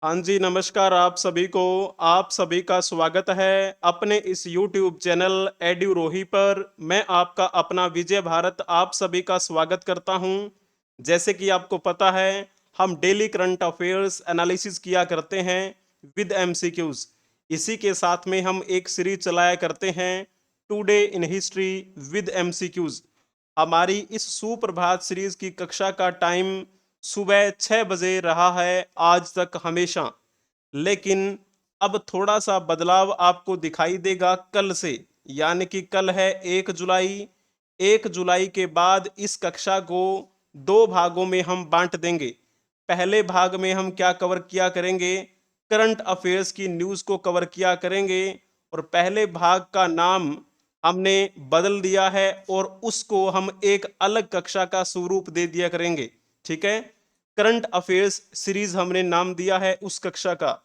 हाँ जी, नमस्कार आप सभी का स्वागत है अपने इस यूट्यूब चैनल एड्यूरोही पर। मैं आपका अपना विजय भारत आप सभी का स्वागत करता हूँ। जैसे कि आपको पता है, हम डेली करंट अफेयर्स एनालिसिस किया करते हैं विद एमसीक्यूज। इसी के साथ में हम एक सीरीज चलाया करते हैं today in history with MCQs. हमारी इस सुप्रभात सीरीज की कक्षा का टाइम सुबह 6 बजे रहा है आज तक हमेशा। लेकिन अब थोड़ा सा बदलाव आपको दिखाई देगा कल से, यानी कि कल है 1 जुलाई। 1 जुलाई के बाद इस कक्षा को दो भागों में हम बांट देंगे। पहले भाग में हम क्या कवर किया करेंगे, करंट अफेयर्स की न्यूज़ को कवर किया करेंगे। और पहले भाग का नाम हमने बदल दिया है और उसको हम एक अलग कक्षा का स्वरूप दे दिया करेंगे। ठीक है, करंट अफेयर्स सीरीज हमने नाम दिया है उस कक्षा का।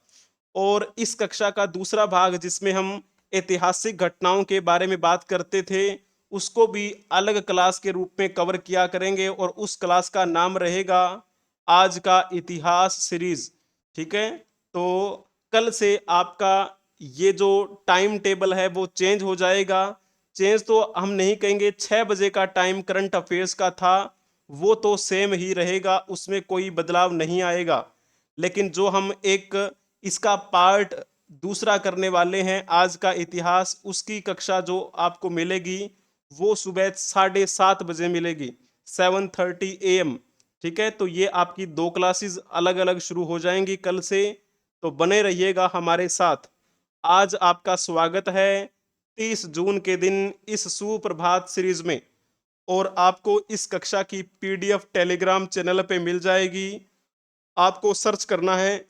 और इस कक्षा का दूसरा भाग जिसमें हम ऐतिहासिक घटनाओं के बारे में बात करते थे, उसको भी अलग क्लास के रूप में कवर किया करेंगे और उस क्लास का नाम रहेगा आज का इतिहास सीरीज। ठीक है, तो कल से आपका ये जो टाइम टेबल है वो चेंज हो जाएगा। चेंज तो हम नहीं कहेंगे, 6 बजे का टाइम करंट अफेयर्स का था वो तो सेम ही रहेगा, उसमें कोई बदलाव नहीं आएगा। लेकिन जो हम एक इसका पार्ट दूसरा करने वाले हैं आज का इतिहास, उसकी कक्षा जो आपको मिलेगी वो सुबह 7:30 बजे मिलेगी, 7:30 AM। ठीक है, तो ये आपकी दो क्लासेस अलग अलग शुरू हो जाएंगी कल से। तो बने रहिएगा हमारे साथ। आज आपका स्वागत है 30 जून के दिन इस सुप्रभात सीरीज में। और आपको इस कक्षा की पीडीएफ टेलीग्राम चैनल पे मिल जाएगी। आपको सर्च करना है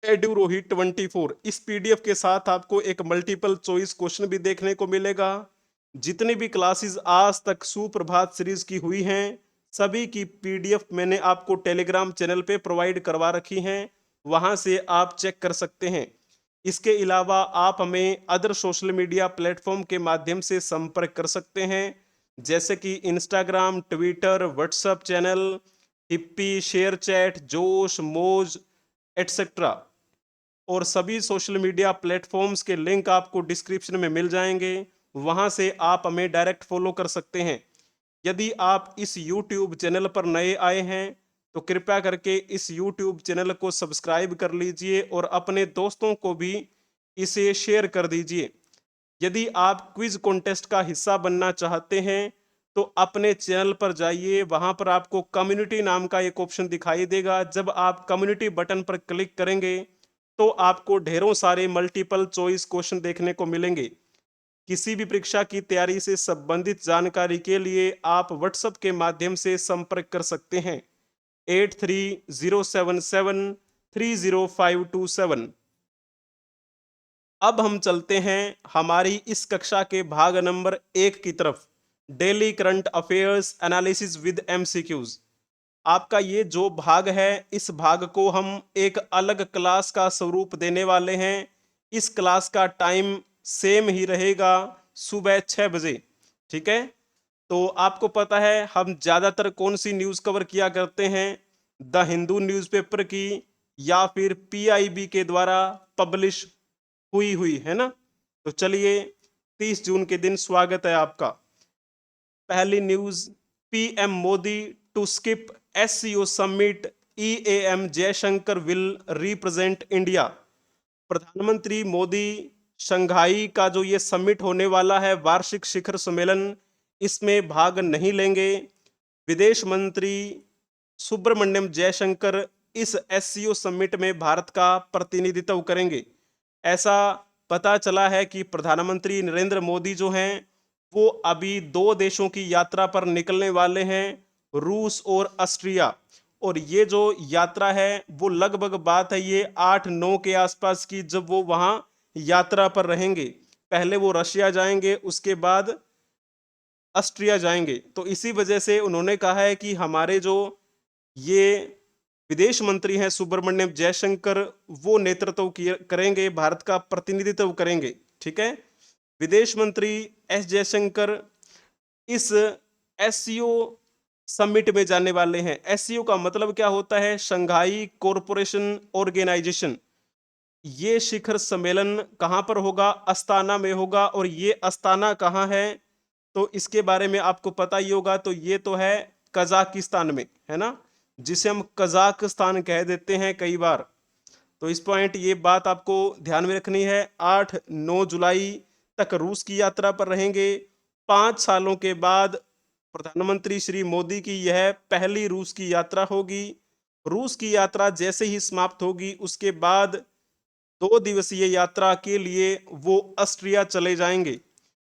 एड्यूरोही 24। इस पीडीएफ के साथ आपको एक मल्टीपल चॉइस क्वेश्चन भी देखने को मिलेगा। जितनी भी क्लासेस आज तक सुप्रभात सीरीज की हुई हैं, सभी की पीडीएफ मैंने आपको टेलीग्राम चैनल पे प्रोवाइड करवा रखी हैं, वहां से आप चेक कर सकते हैं। इसके अलावा आप हमें अदर सोशल मीडिया प्लेटफॉर्म के माध्यम से संपर्क कर सकते हैं, जैसे कि Instagram, Twitter, WhatsApp channel, hippie, share chat, जोश, मोज, एटसेट्रा। और सभी सोशल मीडिया प्लेटफॉर्म्स के लिंक आपको डिस्क्रिप्शन में मिल जाएंगे, वहां से आप हमें डायरेक्ट फॉलो कर सकते हैं। यदि आप इस YouTube चैनल पर नए आए हैं तो कृपया करके इस YouTube चैनल को सब्सक्राइब कर लीजिए और अपने दोस्तों को भी इसे शेयर कर दीजिए। यदि आप क्विज कॉन्टेस्ट का हिस्सा बनना चाहते हैं तो अपने चैनल पर जाइए, वहां पर आपको कम्युनिटी नाम का एक ऑप्शन दिखाई देगा। जब आप कम्युनिटी बटन पर क्लिक करेंगे तो आपको ढेरों सारे मल्टीपल चॉइस क्वेश्चन देखने को मिलेंगे। किसी भी परीक्षा की तैयारी से संबंधित जानकारी के लिए आप व्हाट्सएप के माध्यम से संपर्क कर सकते हैं, 8307730527। अब हम चलते हैं हमारी इस कक्षा के भाग नंबर 1 की तरफ, daily current affairs analysis with MCQs. आपका ये जो भाग है, इस भाग को हम एक अलग क्लास का स्वरूप देने वाले हैं। इस क्लास का टाइम सेम ही रहेगा, सुबह 6 बजे। ठीक है, तो आपको पता है हम ज़्यादातर कौन सी न्यूज़ कवर किया करते हैं, द हिंदू न्यूज़पेपर की या फिर पीआईबी के द्वारा पब्लिश हुई हुई है ना। तो चलिए, 30 जून के दिन स्वागत है आपका। पहली news, PM Modi to skip SCO summit, EAM Jaishankar will represent India. प्रधानमंत्री मोदी शंघाई का जो ये समिट होने वाला है, वार्षिक शिखर सम्मेलन, इसमें भाग नहीं लेंगे। विदेश मंत्री सुब्रमण्यम जयशंकर इस एससीओ समिट में भारत का प्रतिनिधित्व करेंगे। ऐसा पता चला है कि प्रधानमंत्री नरेंद्र मोदी जो हैं वो अभी दो देशों की यात्रा पर निकलने वाले हैं, रूस और ऑस्ट्रिया। और ये जो यात्रा है वो लगभग बात है ये 8-9 के आसपास की, जब वो वहाँ यात्रा पर रहेंगे। पहले वो रशिया जाएंगे, उसके बाद ऑस्ट्रिया जाएंगे। तो इसी वजह से उन्होंने कहा है कि हमारे जो ये विदेश मंत्री हैं सुब्रमण्यम जयशंकर, वो नेतृत्व करेंगे, भारत का प्रतिनिधित्व करेंगे। ठीक है, विदेश मंत्री एस जयशंकर इस एससीओ समिट में जाने वाले हैं। एससीओ का मतलब क्या होता है? Shanghai cooperation organisation. ये शिखर सम्मेलन कहाँ पर होगा? अस्ताना में होगा। और ये अस्ताना कहाँ है? तो इसके बारे में आपको पता ही होगा। तो ये तो है कजाकिस्तान में, है ना, जिसे हम कजाकिस्तान कह देते हैं कई बार। तो इस पॉइंट ये बात आपको ध्यान में रखनी है। 8-9 जुलाई तक रूस की यात्रा पर रहेंगे। 5 सालों के बाद प्रधानमंत्री श्री मोदी की यह पहली रूस की यात्रा होगी। रूस की यात्रा जैसे ही समाप्त होगी उसके बाद 2 दिवसीय यात्रा के लिए वो ऑस्ट्रिया चले जाएंगे।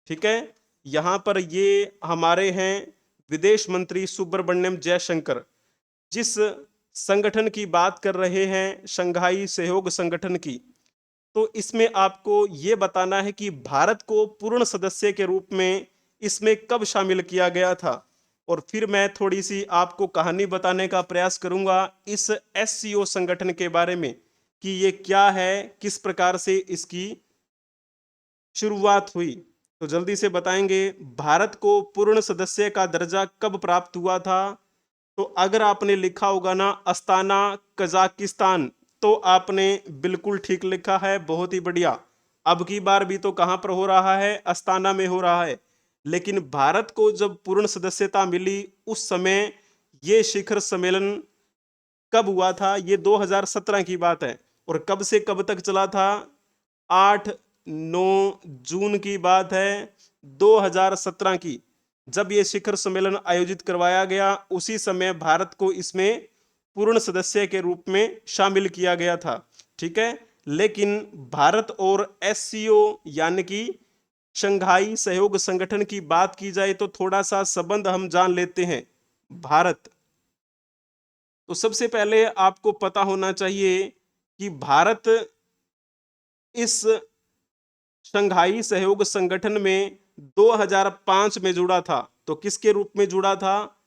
ठीक है, यहाँ पर ये हमारे हैं विदेश मंत्री सुब्रमण्यम जयशंकर। जिस संगठन की बात कर रहे हैं, शंघाई सहयोग संगठन की, तो इसमें आपको ये बताना है कि भारत को पूर्ण सदस्य के रूप में इसमें कब शामिल किया गया था। और फिर मैं थोड़ी सी आपको कहानी बताने का प्रयास करूंगा इस एससीओ संगठन के बारे में कि ये क्या है, किस प्रकार से इसकी शुरुआत हुई। तो जल्दी से बताएंगे, भारत को पूर्ण सदस्य का दर्जा कब प्राप्त हुआ था? तो अगर आपने लिखा होगा ना अस्ताना कजाकिस्तान, तो आपने बिल्कुल ठीक लिखा है, बहुत ही बढ़िया। अब की बार भी तो कहां पर हो रहा है? अस्ताना में हो रहा है। लेकिन भारत को जब पूर्ण सदस्यता मिली उस समय ये शिखर सम्मेलन कब हुआ था? ये 2017 की बात है। और कब से कब तक चला था? 8-9 जून की बात है 2017 की। जब ये शिखर सम्मेलन आयोजित करवाया गया उसी समय भारत को इसमें पूर्ण सदस्य के रूप में शामिल किया गया था। ठीक है, लेकिन भारत और एससीओ यानी कि शंघाई सहयोग संगठन की बात की जाए तो थोड़ा सा संबंध हम जान लेते हैं। भारत, तो सबसे पहले आपको पता होना चाहिए कि भारत इस शंघाई सहयोग संगठन में 2005 में जुड़ा था। तो किसके रूप में जुड़ा था?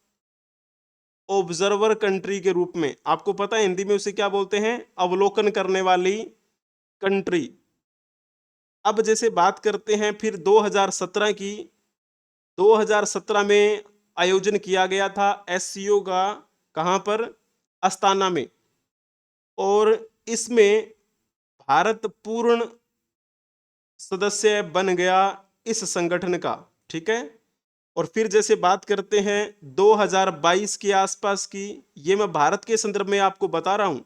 ऑब्जर्वर कंट्री के रूप में। आपको पता है हिंदी में उसे क्या बोलते हैं? अवलोकन करने वाली कंट्री। अब जैसे बात करते हैं फिर 2017 की। 2017 में आयोजन किया गया था एससीओ का। कहां पर? अस्ताना में। और इसमें भारत पूर्ण सदस्य बन गया इस संगठन का। ठीक है, और फिर जैसे बात करते हैं 2022 के आसपास की, ये मैं भारत के संदर्भ में आपको बता रहा हूं।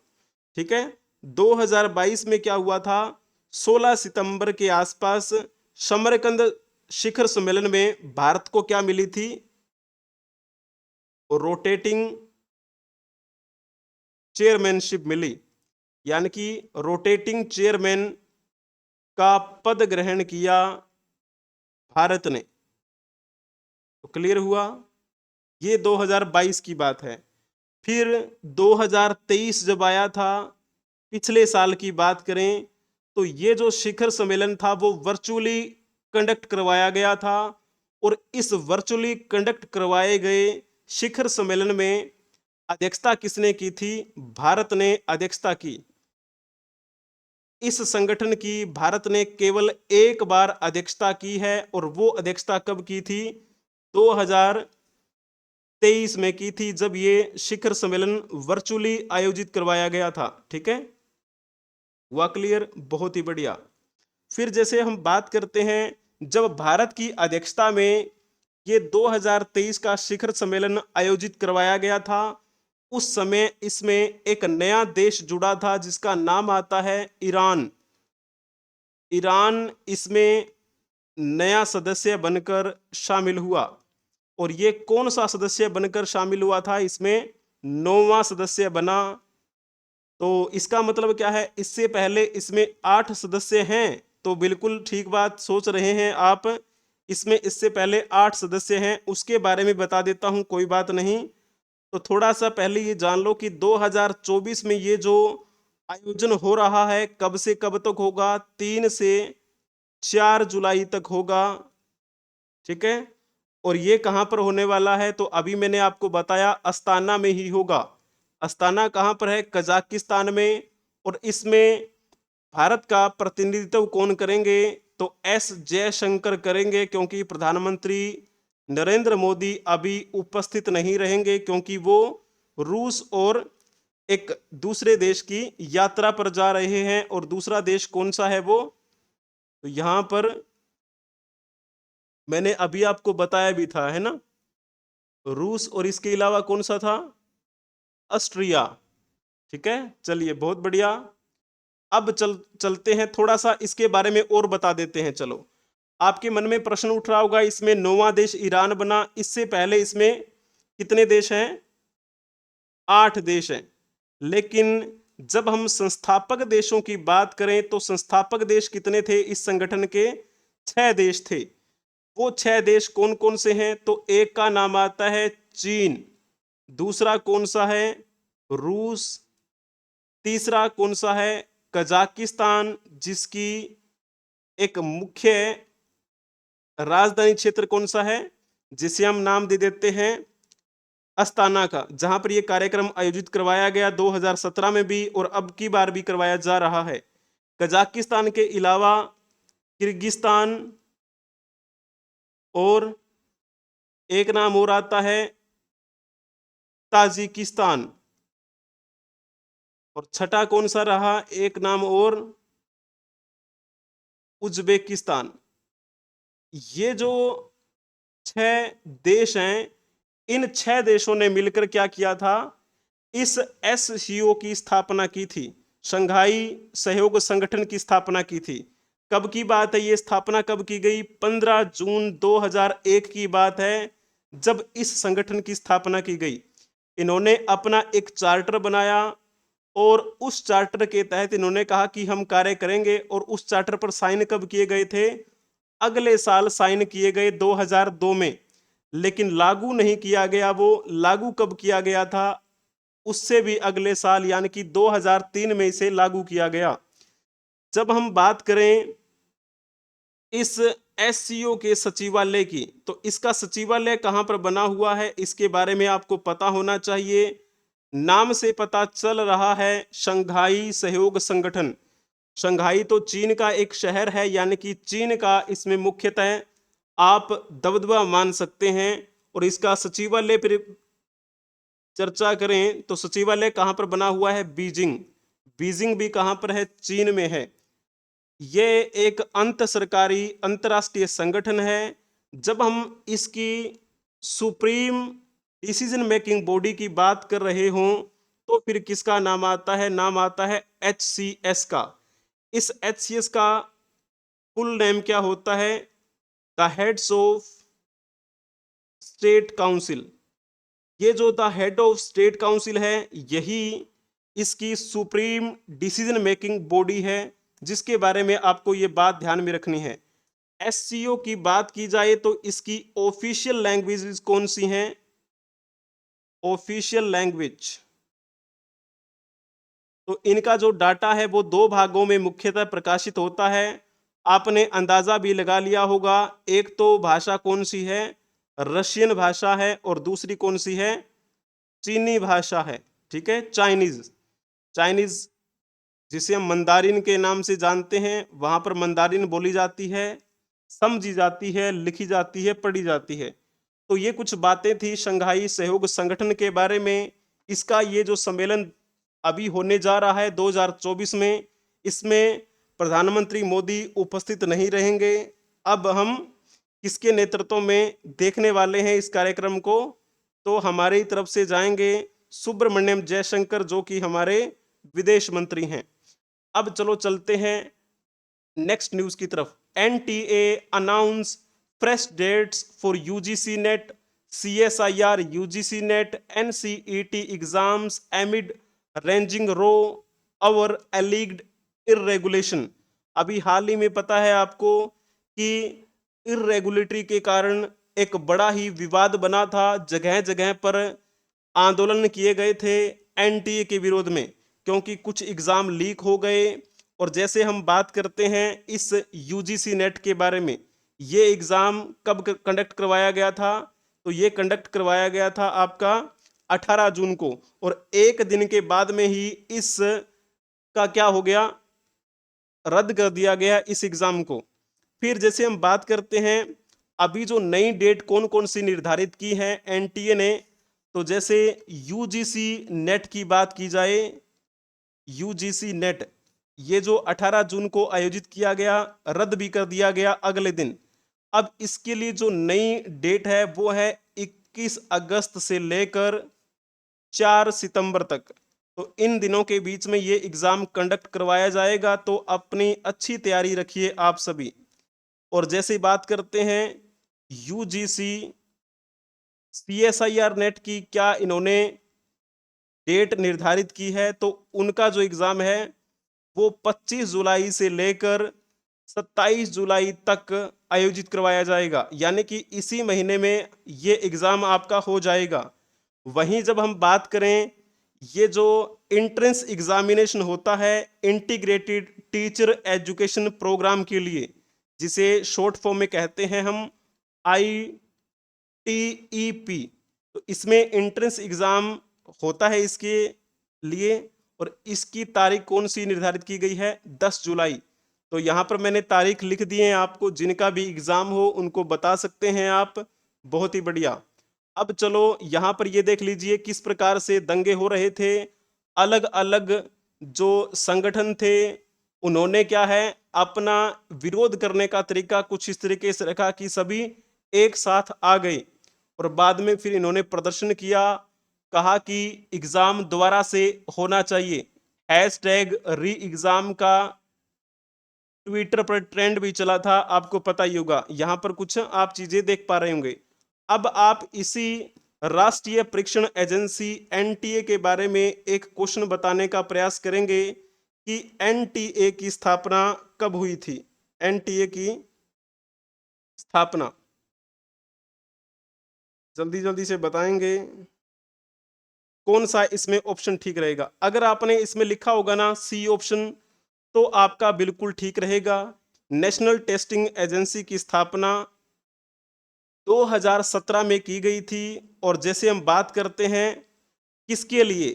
ठीक है, 2022 में क्या हुआ था? 16 सितंबर के आसपास समरकंद शिखर सम्मेलन में भारत को क्या मिली थी? रोटेटिंग चेयरमैनशिप मिली, यानी कि रोटेटिंग चेयरमैन का पद ग्रहण किया भारत ने। तो क्लियर हुआ, ये 2022 की बात है। फिर 2023 जब आया था, पिछले साल की बात करें, तो ये जो शिखर सम्मेलन था वो वर्चुअली कंडक्ट करवाया गया था। और इस वर्चुअली कंडक्ट करवाए गए शिखर सम्मेलन में अध्यक्षता किसने की थी? भारत ने अध्यक्षता की। इस संगठन की भारत ने केवल एक बार अध्यक्षता की है, और वो अध्यक्षता कब की थी? 2023 में की थी, जब ये शिखर सम्मेलन वर्चुअली आयोजित करवाया गया था। ठीक है, हुआ क्लियर? बहुत ही बढ़िया। फिर जैसे हम बात करते हैं, जब भारत की अध्यक्षता में ये 2023 का शिखर सम्मेलन आयोजित करवाया गया था, उस समय इसमें एक नया देश जुड़ा था जिसका नाम आता है ईरान। ईरान इसमें नया सदस्य बनकर शामिल हुआ। और ये कौन सा सदस्य बनकर शामिल हुआ था? इसमें 9वां सदस्य बना। तो इसका मतलब क्या है? इससे पहले इसमें 8 सदस्य हैं। तो बिल्कुल ठीक बात सोच रहे हैं आप। इसमें इससे पहले 8 सदस्य हैं, उसके बारे में बता देता हूं, कोई बात नहीं। तो थोड़ा सा पहले ये जान लो कि 2024 में ये जो आयोजन हो रहा है, कब से कब तक होगा? 3 से 4 जुलाई तक होगा। ठीक है, और ये कहां पर होने वाला है? तो अभी मैंने आपको बताया अस्ताना में ही होगा। अस्ताना कहां पर है? कजाकिस्तान में। और इसमें भारत का प्रतिनिधित्व कौन करेंगे? तो एस जयशंकर करेंगे, क्योंकि प्रधानमंत्री नरेंद्र मोदी अभी उपस्थित नहीं रहेंगे क्योंकि वो रूस और एक दूसरे देश की यात्रा पर जा रहे हैं। और दूसरा देश कौन सा है वो, तो यहां पर मैंने अभी आपको बताया भी था, है ना, रूस और इसके अलावा कौन सा था, ऑस्ट्रिया। ठीक है, चलिए बहुत बढ़िया। अब चलते हैं, थोड़ा सा इसके बारे में और बता देते हैं। चलो, आपके मन में प्रश्न उठ रहा होगा, इसमें 9वां देश ईरान बना, इससे पहले इसमें कितने देश हैं, 8 देश हैं। लेकिन जब हम संस्थापक देशों की बात करें तो संस्थापक देश कितने थे इस संगठन के, 6 देश थे। वो 6 देश कौन कौन से हैं, तो एक का नाम आता है चीन, दूसरा कौन सा है, रूस, तीसरा कौन सा है, कजाकिस्तान, जिसकी एक मुख्य राजधानी क्षेत्र कौन सा है, जिसे हम नाम दे देते हैं अस्ताना का, जहां पर यह कार्यक्रम आयोजित करवाया गया 2017 में भी और अब की बार भी करवाया जा रहा है। कजाकिस्तान के अलावा किर्गिस्तान और एक नाम और आता है ताजिकिस्तान, और छठा कौन सा रहा, एक नाम और, उज्बेकिस्तान। ये जो 6 देश हैं, इन 6 देशों ने मिलकर क्या किया था, इस एससीओ की स्थापना की थी, शंघाई सहयोग संगठन की स्थापना की थी। कब की बात है, ये स्थापना कब की गई, 15 जून 2001 की बात है, जब इस संगठन की स्थापना की गई। इन्होंने अपना एक चार्टर बनाया और उस चार्टर के तहत इन्होंने कहा कि हम कार्य करेंगे, और उस चार्टर पर साइन कब किए गए थे, अगले साल साइन किए गए 2002 में, लेकिन लागू नहीं किया गया। वो लागू कब किया गया था, उससे भी अगले साल यानी कि 2003 में इसे लागू किया गया। जब हम बात करें इस एससीओ के सचिवालय की, तो इसका सचिवालय कहां पर बना हुआ है, इसके बारे में आपको पता होना चाहिए। नाम से पता चल रहा है शंघाई सहयोग संगठन। शंघाई तो चीन का एक शहर है, यानी कि चीन का इसमें मुख्यतः आप दबदबा मान सकते हैं। और इसका सचिवालय पर चर्चा करें तो सचिवालय कहां पर बना हुआ है, बीजिंग। बीजिंग भी कहां पर है, चीन में है। यह एक अंत सरकारी अंतरराष्ट्रीय संगठन है। जब हम इसकी सुप्रीम डिसीजन मेकिंग बॉडी की बात कर रहे हों तो फिर किसका नाम आता है, नाम आता है HCS का। इस HCS का फुल नेम क्या होता है, the heads of state council. ये जो the head of state council है, यही इसकी सुप्रीम डिसीजन मेकिंग बॉडी है, जिसके बारे में आपको ये बात ध्यान में रखनी है। एससीओ की बात की जाए तो इसकी ऑफिशियल लैंग्वेजेस कौन सी हैं, ऑफिशियल लैंग्वेज, तो इनका जो डाटा है वो 2 भागों में मुख्यतः प्रकाशित होता है। आपने अंदाजा भी लगा लिया होगा, एक तो भाषा कौन सी है, रशियन भाषा है, और दूसरी कौन सी है, चीनी भाषा है। ठीक है, चाइनीज। चाइनीज जिसे हम मंदारिन के नाम से जानते हैं, वहां पर मंदारिन बोली जाती है, समझी जाती है, लिखी जाती है, पढ़ी जाती है। तो ये कुछ बातें थी शंघाई सहयोग संगठन के बारे में। इसका ये जो सम्मेलन अभी होने जा रहा है 2024 में, इसमें प्रधानमंत्री मोदी उपस्थित नहीं रहेंगे। अब हम किसके नेतृत्व में देखने वाले हैं इस कार्यक्रम को, तो हमारी तरफ से जाएंगे सुब्रमण्यम जयशंकर, जो कि हमारे विदेश मंत्री हैं। अब चलो चलते हैं नेक्स्ट न्यूज की तरफ। NTA announce fresh dates for UGC NET, CSIR UGC NET, NCET exams amid raging row over alleged irregularities. अभी हाल ही में पता है आपको कि इरेगुलेटरी के कारण एक बड़ा ही विवाद बना था, जगह जगह पर आंदोलन किए गए थे एनटीए के विरोध में, क्योंकि कुछ एग्जाम लीक हो गए। और जैसे हम बात करते हैं इस यूजीसी नेट के बारे में, ये एग्जाम कब कंडक्ट करवाया गया था, तो ये कंडक्ट करवाया गया था आपका 18 जून को, और एक दिन के बाद में ही इस का क्या हो गया, रद्द कर दिया गया इस एग्जाम को। फिर जैसे हम बात करते हैं अभी जो नई डेट कौन कौन सी निर्धारित की है एनटीए ने, तो जैसे यूजीसी नेट की बात की जाए, यूजीसी नेट ये जो 18 जून को आयोजित किया गया, रद्द भी कर दिया गया अगले दिन। अब इसके लिए जो नई डेट है वो है 21 अगस्त से लेकर 4 सितंबर तक। तो इन दिनों के बीच में ये एग्जाम कंडक्ट करवाया जाएगा, तो अपनी अच्छी तैयारी रखिए आप सभी। और जैसे बात करते हैं यूजीसी सीएसआईआर नेट की, क्या इन्होंने डेट निर्धारित की है, तो उनका जो एग्जाम है वो 25 जुलाई से लेकर 27 जुलाई तक आयोजित करवाया जाएगा, यानी कि इसी महीने में ये एग्जाम आपका हो जाएगा। वहीं जब हम बात करें ये जो एंट्रेंस एग्जामिनेशन होता है इंटीग्रेटेड टीचर एजुकेशन प्रोग्राम के लिए, जिसे शॉर्ट फॉर्म में कहते हैं हम ITEP, तो इसमें एंट्रेंस एग्जाम होता है इसके लिए। और इसकी तारीख कौन सी निर्धारित की गई है, 10 जुलाई। तो यहाँ पर मैंने तारीख लिख दी है आपको, जिनका भी एग्जाम हो उनको बता सकते हैं आप। बहुत ही बढ़िया। अब चलो यहाँ पर ये देख लीजिए किस प्रकार से दंगे हो रहे थे। अलग अलग जो संगठन थे उन्होंने क्या है अपना विरोध करने का तरीका कुछ इस तरीके से रखा कि सभी एक साथ आ गए और बाद में फिर इन्होंने प्रदर्शन किया, कहा कि एग्जाम दोबारा से होना चाहिए। हैशटैग री एग्जाम का ट्विटर पर ट्रेंड भी चला था, आपको पता ही होगा। यहां पर कुछ आप चीजें देख पा रहे होंगे। अब आप इसी राष्ट्रीय परीक्षण एजेंसी एनटीए के बारे में एक क्वेश्चन बताने का प्रयास करेंगे कि एनटीए की स्थापना कब हुई थी। एनटीए की स्थापना जल्दी जल्दी से बताएंगे। कौन सा इसमें ऑप्शन ठीक रहेगा? अगर आपने इसमें लिखा होगा ना सी ऑप्शन, तो आपका बिल्कुल ठीक रहेगा। नेशनल टेस्टिंग एजेंसी की स्थापना 2017 में की गई थी। और जैसे हम बात करते हैं किसके लिए,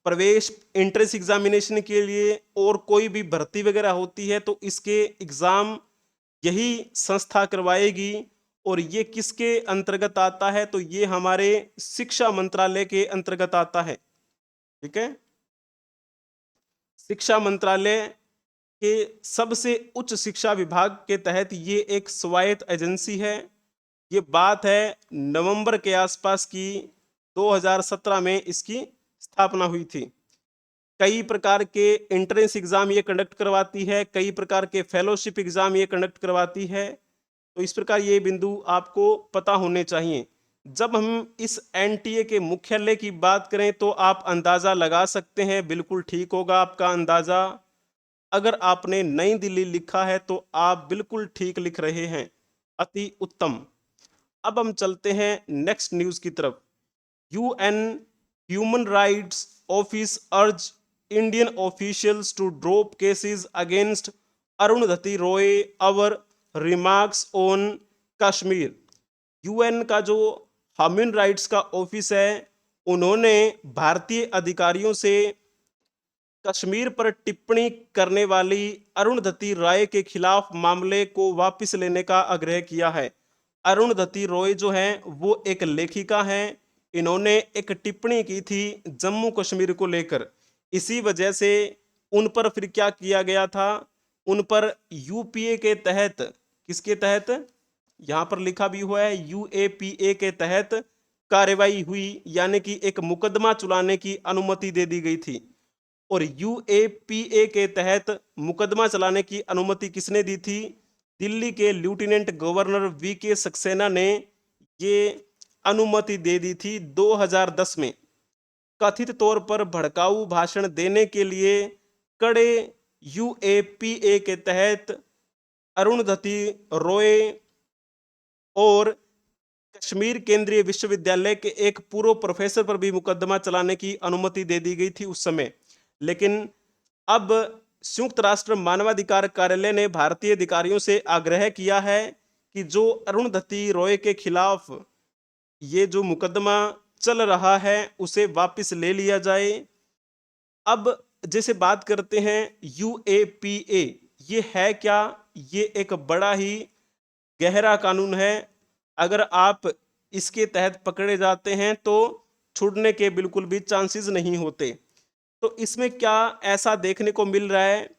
प्रवेश एंट्रेंस एग्जामिनेशन के लिए, और कोई भी भर्ती वगैरह होती है तो इसके एग्जाम यही संस्था करवाएगी। और ये किसके अंतर्गत आता है, तो ये हमारे शिक्षा मंत्रालय के अंतर्गत आता है। ठीक है, शिक्षा मंत्रालय के सबसे उच्च शिक्षा विभाग के तहत ये एक स्वायत्त एजेंसी है। ये बात है नवंबर के आसपास की, 2017 में इसकी स्थापना हुई थी। कई प्रकार के एंट्रेंस एग्जाम ये कंडक्ट करवाती है, कई प्रकार के फेलोशिप एग्जाम ये कंडक्ट करवाती है। तो इस प्रकार ये बिंदु आपको पता होने चाहिए। जब हम इस एनटीए के मुख्यालय की बात करें तो आप अंदाजा लगा सकते हैं, बिल्कुल ठीक होगा आपका अंदाजा। अगर आपने नई दिल्ली लिखा है तो आप बिल्कुल ठीक लिख रहे हैं, अति उत्तम। अब हम चलते हैं नेक्स्ट न्यूज की तरफ। UN human rights office urge Indian officials to drop cases against Arundhati Roy over remarks on Kashmir. UN का जो ह्यूमन राइट्स का ऑफिस है, उन्होंने भारतीय अधिकारियों से कश्मीर पर टिप्पणी करने वाली अरुणधति रॉय के खिलाफ मामले को वापस लेने का आग्रह किया है। अरुणधति रॉय जो है वो एक लेखिका हैं। इन्होंने एक टिप्पणी की थी जम्मू कश्मीर को लेकर। इसी वजह से उन पर फिर क्या किया गया था, उन पर यूपीए के तहत, किसके तहत, यहां पर लिखा भी हुआ है यूएपीए के तहत कार्रवाई हुई, यानी कि एक मुकदमा चलाने की अनुमति दे दी गई थी। और यूएपीए के तहत मुकदमा चलाने की अनुमति किसने दी थी? दिल्ली के लेफ्टिनेंट गवर्नर वीके सक्सेना ने ये अनुमति दे दी थी 2010 में। कथित तौर पर भड़काऊ भाषण देने के लिए कड़े यूएपीए के तहत अरुणधति रॉय और कश्मीर केंद्रीय विश्वविद्यालय के एक पूर्व प्रोफेसर पर भी मुकदमा चलाने की अनुमति दे दी गई थी उस समय। लेकिन अब संयुक्त राष्ट्र मानवाधिकार कार्यालय ने भारतीय अधिकारियों से आग्रह किया है कि जो अरुणधति रॉय के खिलाफ ये जो मुकदमा चल रहा है उसे वापस ले लिया जाए। अब जैसे बात करते हैं यूएपीए, ये है क्या? ये एक बड़ा ही गहरा कानून है। अगर आप इसके तहत पकड़े जाते हैं तो छूटने के बिल्कुल भी चांसेस नहीं होते। तो इसमें क्या ऐसा देखने को मिल रहा है,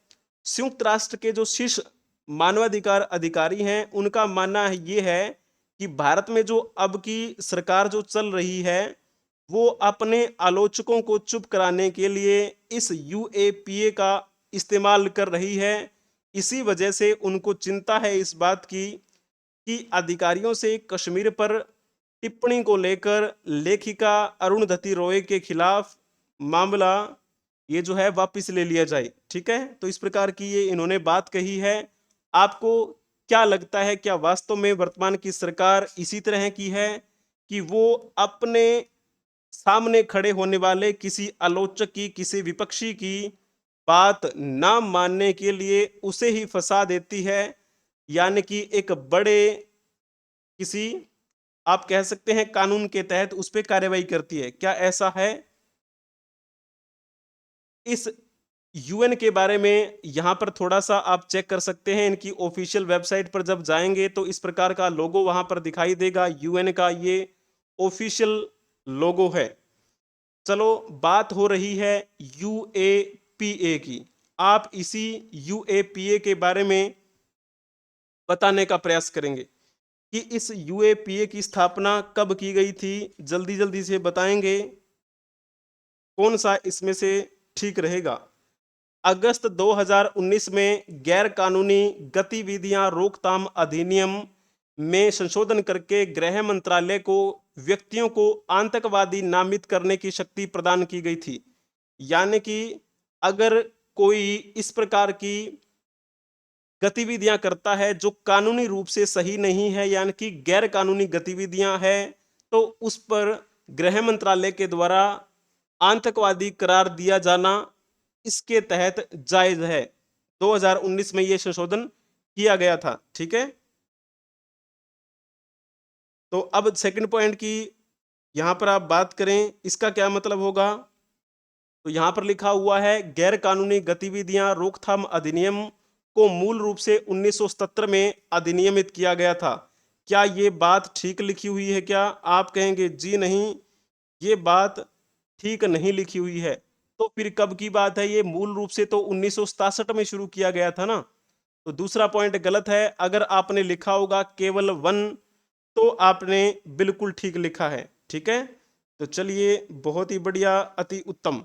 संयुक्त राष्ट्र के जो शीर्ष मानवाधिकार अधिकारी हैं उनका मानना ये है कि भारत में जो अब की सरकार जो चल रही है वो अपने आलोचकों को चुप कराने के लिए इस यूएपीए का इस्तेमाल कर रही है। इसी वजह से उनको चिंता है इस बात की कि अधिकारियों से कश्मीर पर टिप्पणी को लेकर लेखिका अरुणधति रॉय के खिलाफ मामला ये जो है वापस ले लिया जाए। ठीक है, तो इस प्रकार की ये इन्होंने बात कही है। आपको क्या लगता है, क्या वास्तव में वर्तमान की सरकार इसी तरह की है कि वो अपने सामने खड़े होने वाले किसी आलोचक की, किसी विपक्षी की बात ना मानने के लिए उसे ही फंसा देती है, यानी कि एक बड़े किसी, आप कह सकते हैं कानून के तहत उस पर कार्रवाई करती है? क्या ऐसा है? इस यूएन के बारे में यहाँ पर थोड़ा सा आप चेक कर सकते हैं। इनकी ऑफिशियल वेबसाइट पर जब जाएंगे तो इस प्रकार का लोगो वहां पर दिखाई देगा। यूएन का ये ऑफिशियल लोगो है। चलो, बात हो रही है यूएपीए की। आप इसी यूएपीए के बारे में बताने का प्रयास करेंगे कि इस यूएपीए की स्थापना कब की गई थी। जल्दी जल्दी से बताएंगे कौन सा इसमें से ठीक रहेगा। अगस्त 2019 में गैर कानूनी गतिविधियां रोकथाम अधिनियम में संशोधन करके गृह मंत्रालय को व्यक्तियों को आतंकवादी नामित करने की शक्ति प्रदान की गई थी। यानी कि अगर कोई इस प्रकार की गतिविधियां करता है जो कानूनी रूप से सही नहीं है, यानी कि गैर कानूनी गतिविधियां हैं, तो उस पर गृह मंत्रालय के द्वारा आतंकवादी करार दिया जाना इसके तहत जायज है। 2019 में यह संशोधन किया गया था। ठीक है, तो अब सेकंड पॉइंट की यहां पर आप बात करें, इसका क्या मतलब होगा। तो यहां पर लिखा हुआ है गैर कानूनी गतिविधियां रोकथाम अधिनियम को मूल रूप से 1977 में अधिनियमित किया गया था। क्या ये बात ठीक लिखी हुई है? क्या आप कहेंगे जी नहीं, ये बात ठीक नहीं लिखी हुई है। तो फिर कब की बात है? ये मूल रूप से तो 1967 में शुरू किया गया था ना। तो दूसरा पॉइंट गलत है। अगर आपने लिखा होगा केवल वन तो आपने बिल्कुल ठीक लिखा है। ठीक है, तो चलिए, बहुत ही बढ़िया, अति उत्तम।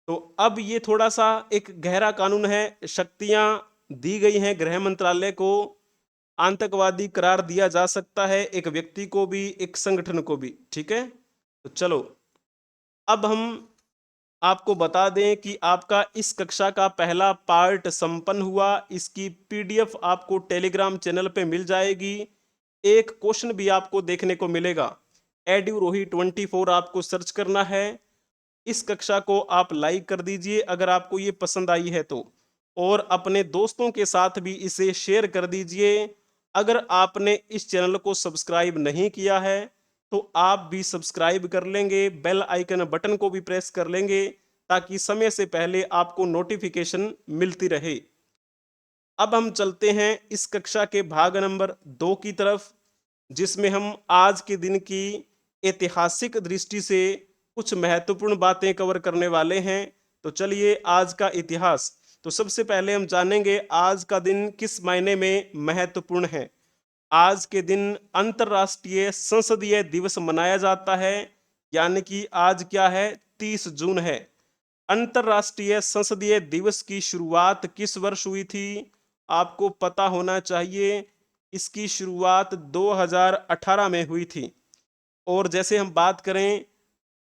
तो अब ये थोड़ा सा एक गहरा कानून है। शक्तियां दी गई हैं गृह मंत्रालय को, आतंकवादी करार दिया जा सकता है एक व्यक्ति को भी, एक संगठन को भी। ठीक है, तो चलो, अब हम आपको बता दें कि आपका इस कक्षा का पहला पार्ट संपन्न हुआ। इसकी पीडीएफ आपको टेलीग्राम चैनल पे मिल जाएगी। एक क्वेश्चन भी आपको देखने को मिलेगा। एड्यूरोही 24 आपको सर्च करना है। इस कक्षा को आप लाइक कर दीजिए अगर आपको ये पसंद आई है तो, और अपने दोस्तों के साथ भी इसे शेयर कर दीजिए। अगर आपने इस चैनल को सब्सक्राइब नहीं किया है तो आप भी सब्सक्राइब कर लेंगे, बेल आइकन बटन को भी प्रेस कर लेंगे ताकि समय से पहले आपको नोटिफिकेशन मिलती रहे। अब हम चलते हैं इस कक्षा के भाग नंबर 2 की तरफ, जिसमें हम आज के दिन की ऐतिहासिक दृष्टि से कुछ महत्वपूर्ण बातें कवर करने वाले हैं। तो चलिए, आज का इतिहास। तो सबसे पहले हम जानेंगे आज का दिन किस मायने में महत्वपूर्ण है। आज के दिन अंतर्राष्ट्रीय संसदीय दिवस मनाया जाता है, यानी कि आज क्या है, 30 जून है। अंतर्राष्ट्रीय संसदीय दिवस की शुरुआत किस वर्ष हुई थी? आपको पता होना चाहिए। इसकी शुरुआत 2018 में हुई थी। और जैसे हम बात करें,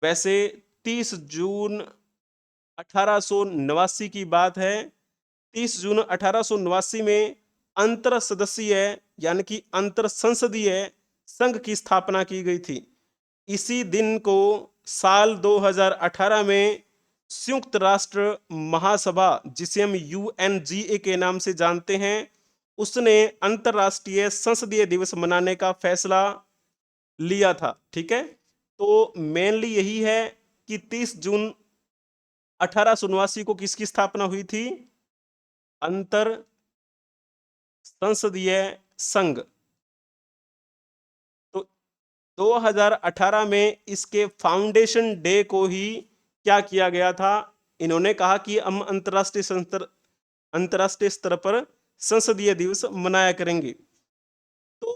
वैसे 30 जून 1889 की बात है। 30 जून 1889 में अंतर सदस्यीय, यानी कि अंतर संसदीय संघ की स्थापना की गई थी। इसी दिन को साल 2018 में संयुक्त राष्ट्र महासभा, जिसे हम यूएनजीए के नाम से जानते हैं, उसने अंतर्राष्ट्रीय संसदीय दिवस मनाने का फैसला लिया था। ठीक है, तो मेनली यही है कि 30 जून 1889 को किसकी स्थापना हुई थी? अंतर संसदीय संघ। 2018 में इसके फाउंडेशन डे को ही क्या किया गया था, इन्होंने कहा कि हम अंतर्राष्ट्रीय स्तर पर संसदीय दिवस मनाया करेंगे। तो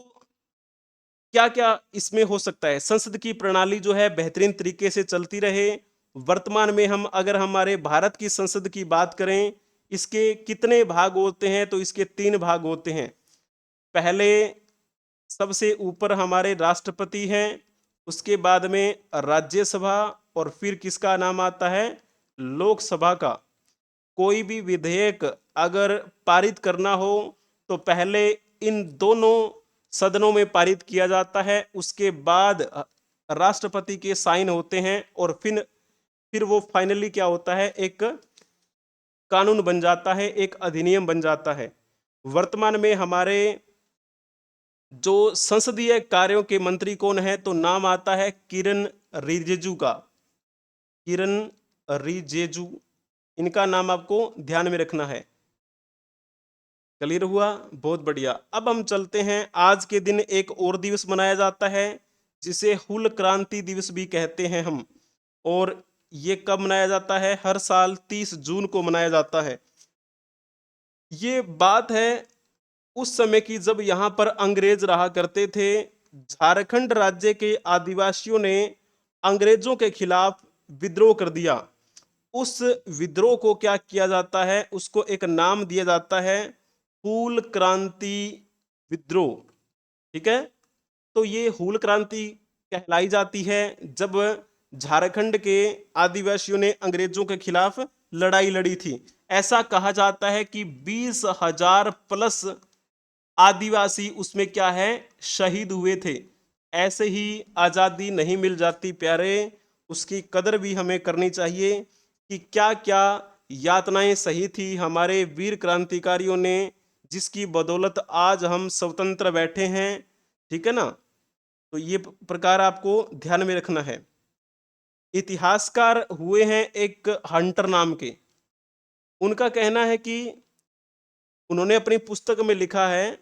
क्या क्या इसमें हो सकता है, संसद की प्रणाली जो है बेहतरीन तरीके से चलती रहे। वर्तमान में हम अगर हमारे भारत की संसद की बात करें, इसके कितने भाग होते हैं, तो इसके 3 भाग होते हैं। पहले सबसे ऊपर हमारे राष्ट्रपति हैं, उसके बाद में राज्यसभा, और फिर किसका नाम आता है, लोकसभा का। कोई भी विधेयक अगर पारित करना हो तो पहले इन दोनों सदनों में पारित किया जाता है, उसके बाद राष्ट्रपति के साइन होते हैं, और फिर वो फाइनली क्या होता है, एक कानून बन जाता है, एक अधिनियम बन जाता है। वर्तमान में हमारे जो संसदीय कार्यों के मंत्री कौन है, तो नाम आता है किरण रिजिजू का। किरण रिजिजू, इनका नाम आपको ध्यान में रखना है। क्लियर हुआ, बहुत बढ़िया। अब हम चलते हैं, आज के दिन एक और दिवस मनाया जाता है जिसे हुल क्रांति दिवस भी कहते हैं हम। और ये कब मनाया जाता है, हर साल 30 जून को मनाया जाता है। ये बात है उस समय की जब यहाँ पर अंग्रेज रहा करते थे। झारखंड राज्य के आदिवासियों ने अंग्रेजों के खिलाफ विद्रोह कर दिया। उस विद्रोह को क्या किया जाता है, उसको एक नाम दिया जाता है हूल क्रांति विद्रोह। ठीक है, तो ये हूल क्रांति कहलाई जाती है जब झारखंड के आदिवासियों ने अंग्रेजों के खिलाफ लड़ाई लड़ी थी। ऐसा कहा जाता है कि 20,000 प्लस आदिवासी उसमें क्या है, शहीद हुए थे। ऐसे ही आजादी नहीं मिल जाती प्यारे, उसकी कदर भी हमें करनी चाहिए कि क्या क्या यातनाएं सही थी हमारे वीर क्रांतिकारियों ने, जिसकी बदौलत आज हम स्वतंत्र बैठे हैं। ठीक है ना, तो ये प्रकार आपको ध्यान में रखना है। इतिहासकार हुए हैं एक हंटर नाम के। उनका कहना है कि उन्होंने अपनी पुस्तक में लिखा है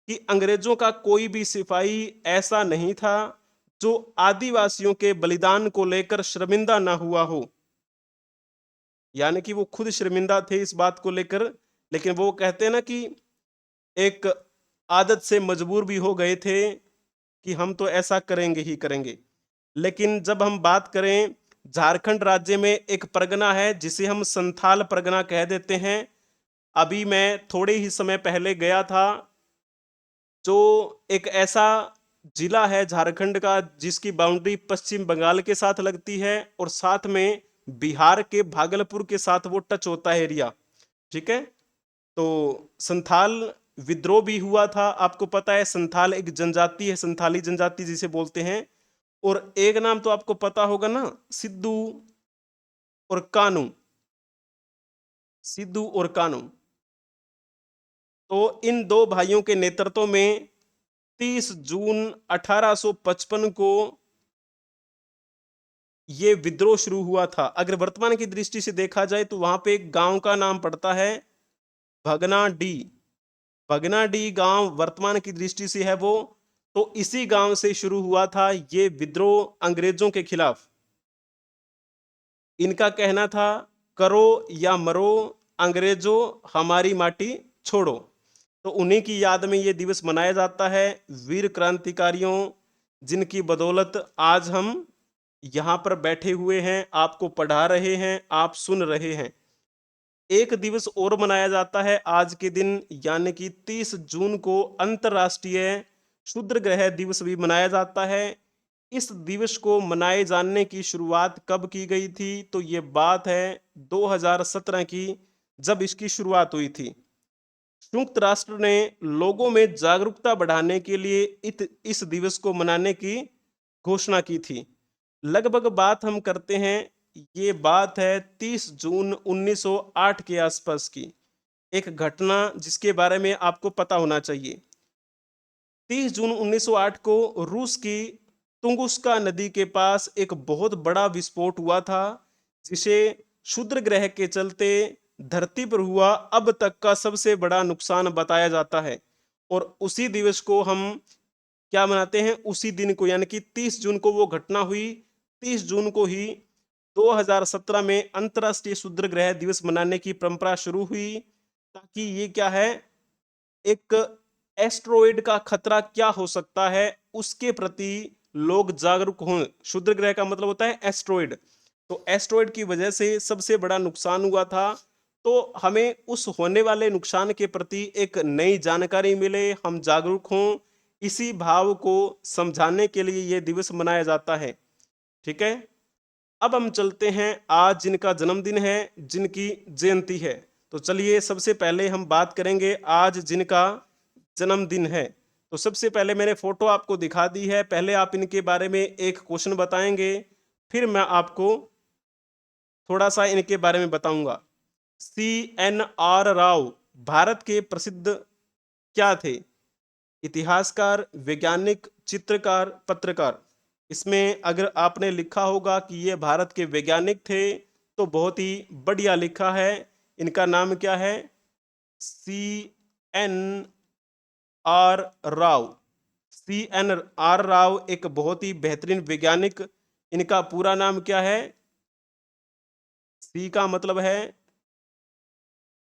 कि अंग्रेजों का कोई भी सिपाही ऐसा नहीं था जो आदिवासियों के बलिदान को लेकर शर्मिंदा ना हुआ हो। यानी कि वो खुद शर्मिंदा थे इस बात को लेकर, लेकिन वो कहते हैं ना कि एक आदत से मजबूर भी हो गए थे कि हम तो ऐसा करेंगे ही करेंगे। लेकिन जब हम बात करें, झारखंड राज्य में एक परगना है जिसे हम संथाल परगना कह देते हैं। अभी मैं थोड़े ही समय पहले गया था, जो एक ऐसा जिला है झारखंड का जिसकी बाउंड्री पश्चिम बंगाल के साथ लगती है, और साथ में बिहार के भागलपुर के साथ वो टच होता है एरिया। ठीक है, तो संथाल विद्रोह भी हुआ था। आपको पता है संथाल एक जनजाति है, संथाली जनजाति जिसे बोलते हैं। और एक नाम तो आपको पता होगा ना, सिद्धू और कानू। सिद्धू और कानू, तो इन दो भाइयों के नेतृत्व में 30 जून 1855 को ये विद्रोह शुरू हुआ था। अगर वर्तमान की दृष्टि से देखा जाए तो वहां पे एक गांव का नाम पड़ता है भगनाडी। भगनाडी गांव वर्तमान की दृष्टि से है वो, तो इसी गांव से शुरू हुआ था ये विद्रोह अंग्रेजों के खिलाफ। इनका कहना था करो या मरो अंग्रेजों हमारी माटी छोड़ो। तो उन्हीं की याद में ये दिवस मनाया जाता है, वीर क्रांतिकारियों जिनकी बदौलत आज हम यहाँ पर बैठे हुए हैं, आपको पढ़ा रहे हैं, आप सुन रहे हैं। एक दिवस और मनाया जाता है आज के दिन, यानी कि 30 जून को अंतर्राष्ट्रीय क्षुद्र ग्रह दिवस भी मनाया जाता है। इस दिवस को मनाए जाने की शुरुआत कब की गई थी, तो ये बात है 2017 की, जब इसकी शुरुआत हुई थी। संयुक्त राष्ट्र ने लोगों में जागरूकता बढ़ाने के लिए इस दिवस को मनाने की घोषणा की थी। लगभग बात हम करते हैं, ये बात है 30 जून 1908 के आसपास की एक घटना जिसके बारे में आपको पता होना चाहिए। 30 जून 1908 को रूस की तुंगुस्का नदी के पास एक बहुत बड़ा विस्फोट हुआ था, जिसे क्षुद्र ग्रह के चलते धरती पर हुआ अब तक का सबसे बड़ा नुकसान बताया जाता है। और उसी दिवस को हम क्या मनाते हैं? उसी दिन को, यानी कि 30 जून को वो घटना हुई। 30 जून को ही 2017 में अंतर्राष्ट्रीय क्षुद्रग्रह दिवस मनाने की परंपरा शुरू हुई, ताकि ये क्या है, एक एस्ट्रॉइड का खतरा क्या हो सकता है उसके प्रति लोग जागरूक हों। क्षुद्र ग्रह का मतलब होता है एस्ट्रॉइड। तो एस्ट्रॉइड की वजह से सबसे बड़ा नुकसान हुआ था, तो हमें उस होने वाले नुकसान के प्रति एक नई जानकारी मिले, हम जागरूक हों, इसी भाव को समझाने के लिए ये दिवस मनाया जाता है। ठीक है। अब हम चलते हैं आज जिनका जन्मदिन है, जिनकी जयंती है। तो चलिए सबसे पहले हम बात करेंगे आज जिनका जन्मदिन है। तो सबसे पहले मैंने फोटो आपको दिखा दी है, पहले आप इनके बारे में एक क्वेश्चन बताएंगे, फिर मैं आपको थोड़ा सा इनके बारे में बताऊंगा। CNR राव भारत के प्रसिद्ध क्या थे? इतिहासकार, वैज्ञानिक, चित्रकार, पत्रकार। इसमें अगर आपने लिखा होगा कि ये भारत के वैज्ञानिक थे तो बहुत ही बढ़िया लिखा है। इनका नाम क्या है? CNR राव। CNR राव एक बहुत ही बेहतरीन वैज्ञानिक। इनका पूरा नाम क्या है? सी का मतलब है,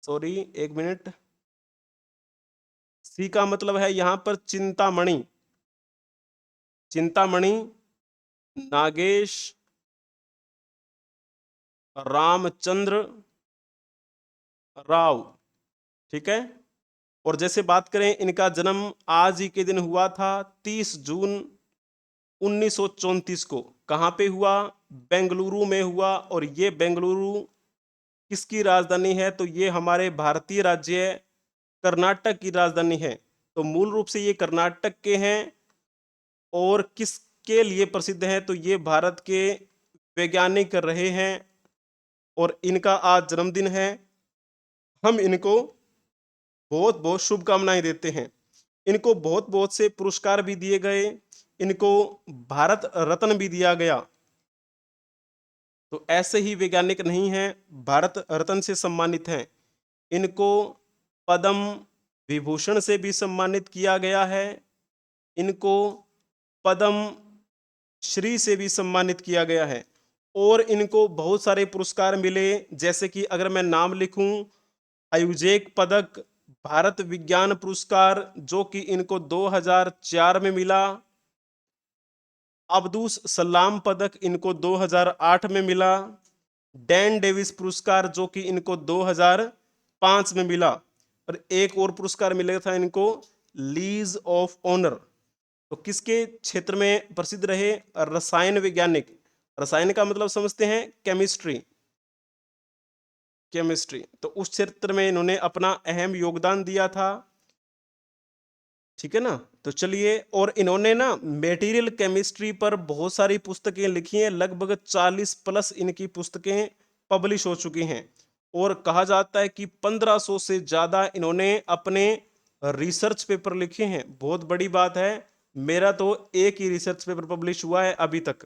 सॉरी एक मिनट, सी का मतलब है यहां पर चिंतामणि। चिंतामणि नागेश रामचंद्र राव। ठीक है। और जैसे बात करें, इनका जन्म आज ही के दिन हुआ था, 30 जून 1934 को। कहाँ पे हुआ? बेंगलुरु में हुआ। और ये बेंगलुरु किसकी राजधानी है? तो ये हमारे भारतीय राज्य कर्नाटक की राजधानी है। तो मूल रूप से ये कर्नाटक के हैं। और किसके लिए प्रसिद्ध हैं? तो ये भारत के वैज्ञानिक रहे हैं और इनका आज जन्मदिन है। हम इनको बहुत बहुत शुभकामनाएं देते हैं। इनको बहुत बहुत से पुरस्कार भी दिए गए, इनको भारत रत्न भी दिया गया। तो ऐसे ही वैज्ञानिक नहीं हैं, भारत रत्न से सम्मानित हैं। इनको पद्म विभूषण से भी सम्मानित किया गया है। इनको पद्म श्री से भी सम्मानित किया गया है। और इनको बहुत सारे पुरस्कार मिले, जैसे कि अगर मैं नाम लिखूं, आयुर्वेद पदक, भारत विज्ञान पुरस्कार जो कि इनको 2004 में मिला, अब्दुस सलाम पदक इनको 2008 में मिला, डैन डेविस पुरस्कार जो कि इनको 2005 में मिला, और एक और पुरस्कार मिला था इनको, लीज ऑफ ऑनर। तो किसके क्षेत्र में प्रसिद्ध रहे? रसायन वैज्ञानिक। रसायन का मतलब समझते हैं केमिस्ट्री। केमिस्ट्री, तो उस क्षेत्र में इन्होंने अपना अहम योगदान दिया था। ठीक है ना। तो चलिए, और इन्होंने ना मेटीरियल केमिस्ट्री पर बहुत सारी पुस्तकें लिखी हैं, लगभग 40 प्लस इनकी पुस्तकें पब्लिश हो चुकी हैं। और कहा जाता है कि 1500 से ज्यादा इन्होंने अपने रिसर्च पेपर लिखे हैं। बहुत बड़ी बात है। मेरा तो एक ही रिसर्च पेपर पब्लिश हुआ है अभी तक।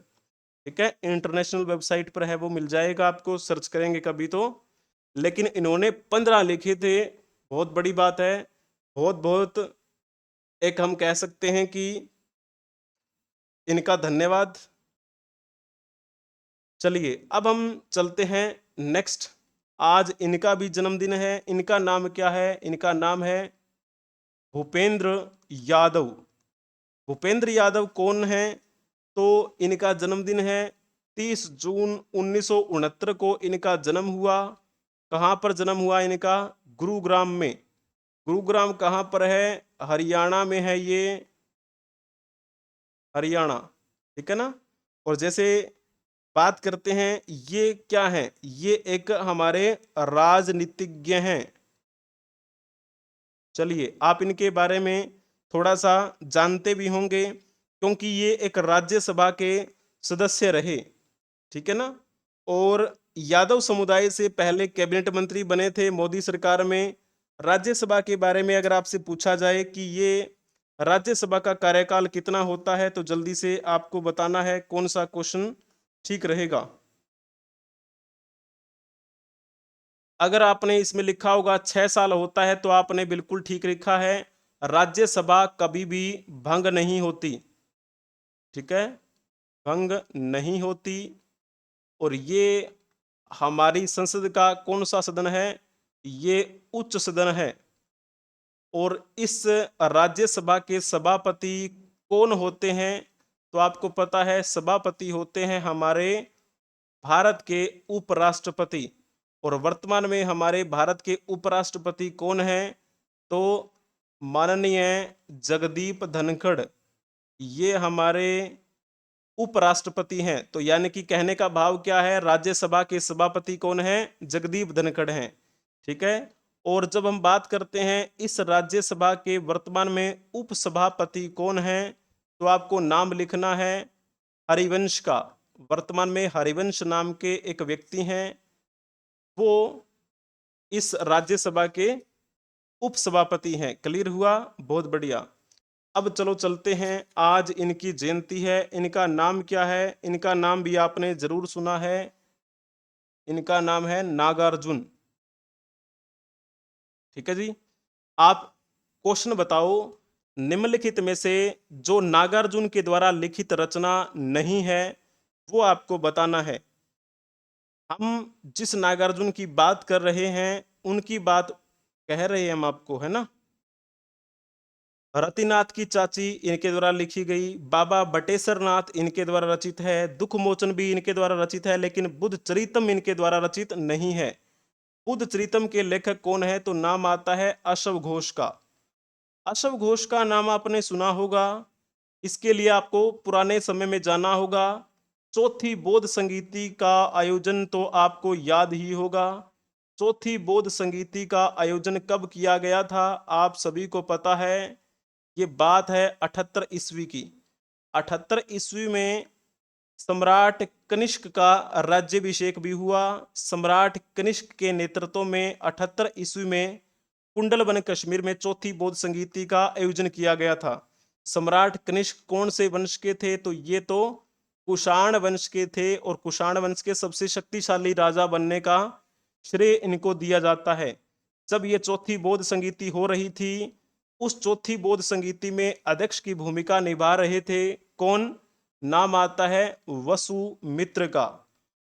ठीक है, इंटरनेशनल वेबसाइट पर है, वो मिल जाएगा आपको, सर्च करेंगे कभी तो। लेकिन इन्होंने 15 लिखे थे, बहुत बड़ी बात है। बहुत बहुत एक हम कह सकते हैं कि इनका धन्यवाद। चलिए अब हम चलते हैं नेक्स्ट। आज इनका भी जन्मदिन है। इनका नाम क्या है? इनका नाम है भूपेंद्र यादव। भूपेंद्र यादव कौन है? तो इनका जन्मदिन है 30 जून 1969 को इनका जन्म हुआ। कहाँ पर जन्म हुआ इनका? गुरुग्राम में। गुरुग्राम कहाँ पर है? हरियाणा में है ये, हरियाणा। ठीक है ना। और जैसे बात करते हैं, ये क्या है? ये एक हमारे राजनीतिज्ञ हैं। चलिए, आप इनके बारे में थोड़ा सा जानते भी होंगे, क्योंकि ये एक राज्यसभा के सदस्य रहे। ठीक है ना। और यादव समुदाय से पहले कैबिनेट मंत्री बने थे मोदी सरकार में। राज्यसभा के बारे में अगर आपसे पूछा जाए कि ये राज्यसभा का कार्यकाल कितना होता है, तो जल्दी से आपको बताना है कौन सा क्वेश्चन ठीक रहेगा। अगर आपने इसमें लिखा होगा 6 साल होता है, तो आपने बिल्कुल ठीक लिखा है। राज्यसभा कभी भी भंग नहीं होती। ठीक है, भंग नहीं होती। और ये हमारी संसद का कौन सा सदन है? ये उच्च सदन है। और इस राज्यसभा के सभापति कौन होते हैं? तो आपको पता है, सभापति होते हैं हमारे भारत के उपराष्ट्रपति। और वर्तमान में हमारे भारत के उपराष्ट्रपति कौन हैं? तो माननीय जगदीप धनखड़, ये हमारे उपराष्ट्रपति हैं। तो यानी कि कहने का भाव क्या है, राज्यसभा के सभापति कौन है? जगदीप धनखड़ हैं। ठीक है। और जब हम बात करते हैं इस राज्यसभा के वर्तमान में उपसभापति कौन है, तो आपको नाम लिखना है हरिवंश का। वर्तमान में हरिवंश नाम के एक व्यक्ति हैं, वो इस राज्यसभा के उपसभापति हैं। क्लियर हुआ? बहुत बढ़िया। अब चलो चलते हैं, आज इनकी जयंती है। इनका नाम क्या है? इनका नाम भी आपने जरूर सुना है, इनका नाम है नागार्जुन। ठीक है जी। आप क्वेश्चन बताओ, निम्नलिखित में से जो नागार्जुन के द्वारा लिखित रचना नहीं है, वो आपको बताना है। हम जिस नागार्जुन की बात कर रहे हैं, उनकी बात कह रहे हैं हम आपको, है ना। रतिनाथ की चाची इनके द्वारा लिखी गई, बाबा बटेश्वर नाथ इनके द्वारा रचित है, दुख मोचन भी इनके द्वारा रचित है, लेकिन बुद्ध चरितम इनके द्वारा रचित नहीं है। बुद्ध चरितम के लेखक कौन है? तो नाम आता है अश्व घोष का। अश्व घोष का नाम आपने सुना होगा। इसके लिए आपको पुराने समय में जाना होगा। चौथी बौद्ध संगीति का आयोजन तो आपको याद ही होगा। चौथी बौद्ध संगीति का आयोजन कब किया गया था? आप सभी को पता है। ये बात है 78 ईस्वी की। 78 ईस्वी में सम्राट कनिष्क का राज्याभिषेक भी हुआ। सम्राट कनिष्क के नेतृत्व में 78 ईस्वी में कुंडलवन कश्मीर में चौथी बौद्ध संगीति का आयोजन किया गया था। सम्राट कनिष्क कौन से वंश के थे? तो ये तो कुषाण वंश के थे, और कुषाण वंश के सबसे शक्तिशाली राजा बनने का श्रेय इनको दिया जाता है। जब ये चौथी बौद्ध संगीति हो रही थी, उस चौथी बौद्ध संगीति में अध्यक्ष की भूमिका निभा रहे थे कौन? नाम आता है वसुमित्र का।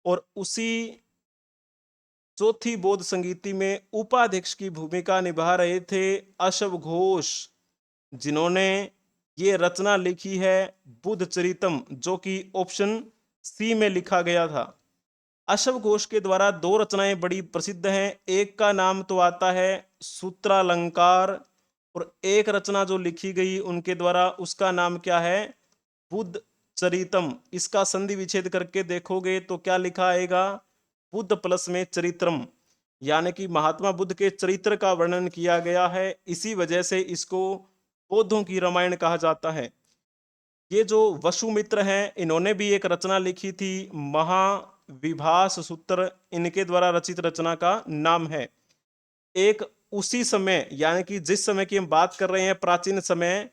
और उसी चौथी बौद्ध संगीति में उपाध्यक्ष की भूमिका निभा रहे थे अश्व घोष, जिन्होंने ये रचना लिखी है बुद्ध चरितम, जो कि ऑप्शन सी में लिखा गया था। अश्व घोष के द्वारा दो रचनाएं बड़ी प्रसिद्ध हैं। एक का नाम तो आता है सूत्रालंकार, और एक रचना जो लिखी गई उनके द्वारा, उसका नाम क्या है? बुद्ध चरितम। इसका संधि विच्छेद करके देखोगे तो क्या लिखा आएगा? बुद्ध प्लस में चरित्रम, यानी कि महात्मा बुद्ध के चरित्र का वर्णन किया गया है। इसी वजह से इसको बौद्धों की रामायण कहा जाता है। ये जो वसुमित्र हैं, इन्होंने भी एक रचना लिखी थी महाविभास सूत्र, इनके द्वारा रचित रचना का नाम है। एक उसी समय, यानी कि जिस समय की हम बात कर रहे हैं प्राचीन समय,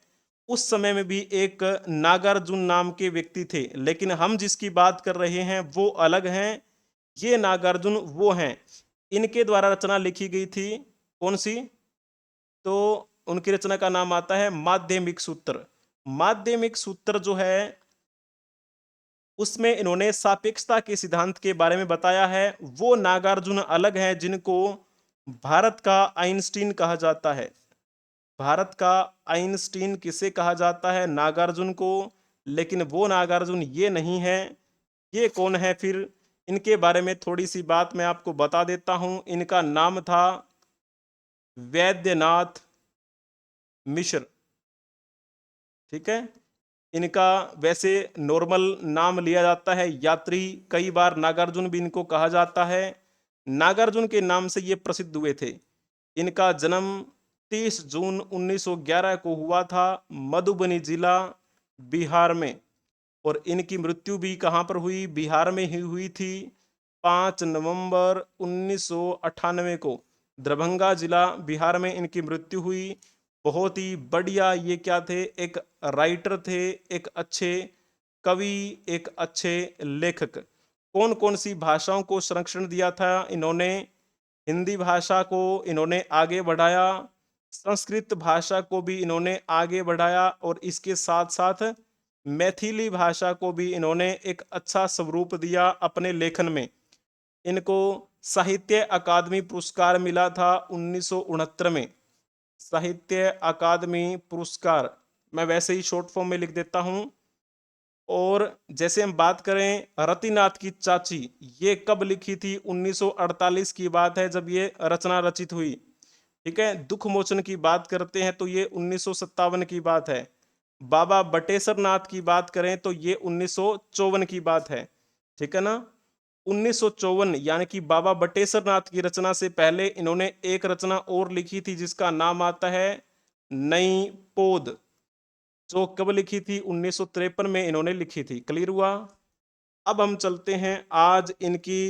उस समय में भी एक नागार्जुन नाम के व्यक्ति थे, लेकिन हम जिसकी बात कर रहे हैं वो अलग हैं। ये नागार्जुन वो हैं, इनके द्वारा रचना लिखी गई थी। कौन सी? तो उनकी रचना का नाम आता है माध्यमिक सूत्र। माध्यमिक सूत्र जो है, उसमें इन्होंने सापेक्षता के सिद्धांत के बारे में बताया है। वो नागार्जुन अलग है जिनको भारत का आइंस्टीन कहा जाता है। भारत का आइंस्टीन किसे कहा जाता है? नागार्जुन को। लेकिन वो नागार्जुन ये नहीं है। ये कौन है फिर? इनके बारे में थोड़ी सी बात मैं आपको बता देता हूं। इनका नाम था वैद्यनाथ मिश्र। ठीक है। इनका वैसे नॉर्मल नाम लिया जाता है यात्री, कई बार नागार्जुन भी इनको कहा जाता है। नागार्जुन के नाम से ये प्रसिद्ध हुए थे। इनका जन्म 30 जून 1911 को हुआ था, मधुबनी जिला बिहार में। और इनकी मृत्यु भी कहाँ पर हुई? बिहार में ही हुई थी। 5 नवंबर 1998 को दरभंगा जिला बिहार में इनकी मृत्यु हुई। बहुत ही बढ़िया ये क्या थे? एक राइटर थे, एक अच्छे कवि, एक अच्छे लेखक। कौन कौन सी भाषाओं को संरक्षण दिया था इन्होंने? हिंदी भाषा को इन्होंने आगे बढ़ाया। संस्कृत भाषा को भी इन्होंने आगे बढ़ाया और इसके साथ साथ मैथिली भाषा को भी इन्होंने एक अच्छा स्वरूप दिया अपने लेखन में। इनको साहित्य अकादमी पुरस्कार मिला था 1969 में। साहित्य अकादमी पुरस्कार मैं वैसे ही शॉर्ट फॉर्म में लिख देता हूं। और जैसे हम बात करें रतिनाथ की चाची, ये कब लिखी थी? 1948 की बात है जब ये रचना रचित हुई। ठीक है। दुख मोचन की बात करते हैं तो ये 1957 की बात है। बाबा बटेश्वर नाथ की बात करें तो ये 1954 की बात है। ठीक है ना। 1954 यानी कि बाबा बटेश्वर नाथ की रचना से पहले इन्होंने एक रचना और लिखी थी जिसका नाम आता है नई पोद, जो कब लिखी थी? 1953 में इन्होंने लिखी थी। क्लियर हुआ। अब हम चलते हैं, आज इनकी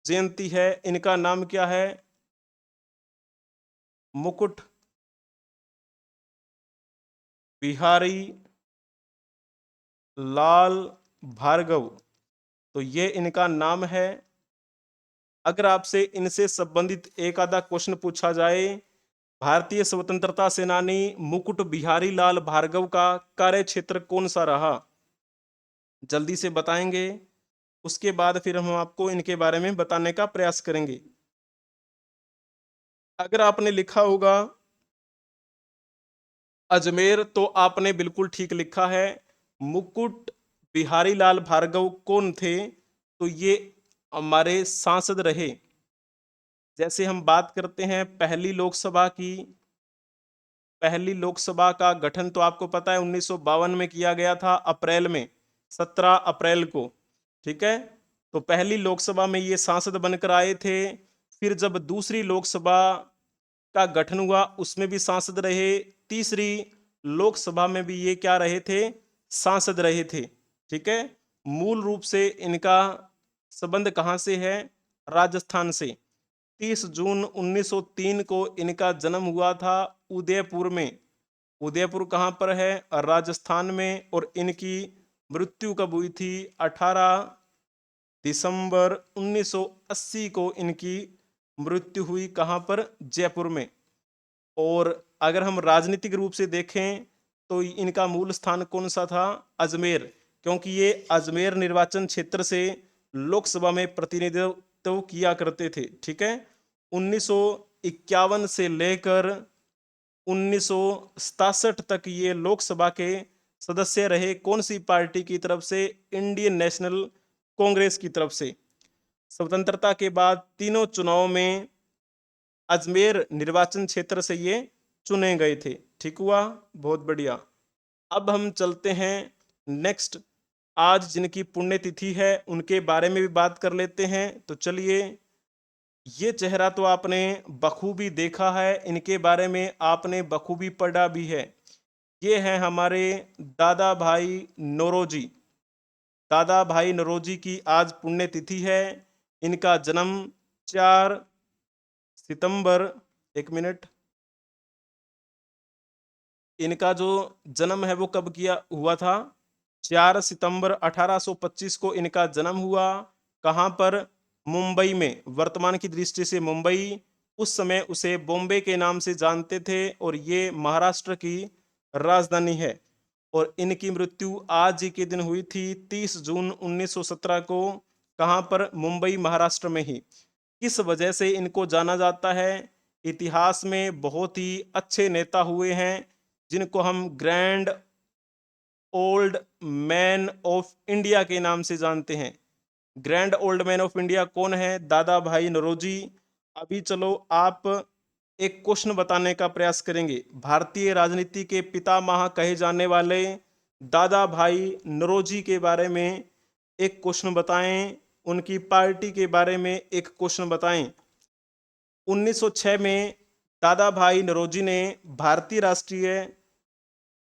जयंती है। इनका नाम क्या है? मुकुट बिहारी लाल भार्गव, तो ये इनका नाम है। अगर आपसे इनसे संबंधित एक आधा क्वेश्चन पूछा जाए, भारतीय स्वतंत्रता सेनानी मुकुट बिहारी लाल भार्गव का कार्य क्षेत्र कौन सा रहा? जल्दी से बताएंगे। उसके बाद फिर हम आपको इनके बारे में बताने का प्रयास करेंगे। अगर आपने लिखा होगा अजमेर, तो आपने बिल्कुल ठीक लिखा है। मुकुट बिहारी लाल भार्गव कौन थे? तो ये हमारे सांसद रहे। जैसे हम बात करते हैं पहली लोकसभा की, पहली लोकसभा का गठन तो आपको पता है 1952 में किया गया था, अप्रैल में, 17 अप्रैल को। ठीक है। तो पहली लोकसभा में ये सांसद बनकर आए थे। फिर जब दूसरी लोकसभा का गठन हुआ उसमें भी सांसद रहे। तीसरी लोकसभा में भी ये क्या रहे थे? सांसद रहे थे। ठीक है। मूल रूप से इनका संबंध कहां से है? राजस्थान से। 30 जून 1903 को इनका जन्म हुआ था उदयपुर में। उदयपुर कहां पर है? राजस्थान में। और इनकी मृत्यु कब हुई थी? 18 दिसंबर 1980 को इनकी मृत्यु हुई। कहां पर? जयपुर में। और अगर हम राजनीतिक रूप से देखें तो इनका मूल स्थान कौन सा था? अजमेर, क्योंकि ये अजमेर निर्वाचन क्षेत्र से लोकसभा में प्रतिनिधित्व किया करते थे। ठीक है। 1951 से लेकर 1967 तक ये लोकसभा के सदस्य रहे। कौन सी पार्टी की तरफ से? इंडियन नेशनल कांग्रेस की तरफ से। स्वतंत्रता के बाद तीनों चुनाव में अजमेर निर्वाचन क्षेत्र से ये चुने गए थे। ठीक हुआ। बहुत बढ़िया। अब हम चलते हैं नेक्स्ट, आज जिनकी पुण्यतिथि है उनके बारे में भी बात कर लेते हैं। तो चलिए, ये चेहरा तो आपने बखूबी देखा है, इनके बारे में आपने बखूबी पढ़ा भी है। ये है हमारे दादा भाई नौरोजी। दादा भाई नौरोजी की आज पुण्यतिथि है। इनका जन्म 4 सितंबर, एक मिनट, इनका जो जन्म है वो कब किया हुआ था? 4 सितंबर 1825 को इनका जन्म हुआ। कहां पर? मुंबई में। वर्तमान की दृष्टि से मुंबई, उस समय उसे बॉम्बे के नाम से जानते थे और ये महाराष्ट्र की राजधानी है। और इनकी मृत्यु आज ही के दिन हुई थी 30 जून 1917 को। कहां पर? मुंबई, महाराष्ट्र में ही। किस वजह से इनको जाना जाता है? इतिहास में बहुत ही अच्छे नेता हुए हैं जिनको हम grand old man of India के नाम से जानते हैं। Grand old man of India कौन है? दादा भाई नौरोजी। अभी चलो आप एक क्वेश्चन बताने का प्रयास करेंगे। भारतीय राजनीति के पितामह कहे जाने वाले दादा भाई नौरोजी के बारे में एक क्वेश्चन बताएं। उनकी पार्टी के बारे में एक क्वेश्चन बताएं। 1906 में दादा भाई नौरोजी ने भारतीय राष्ट्रीय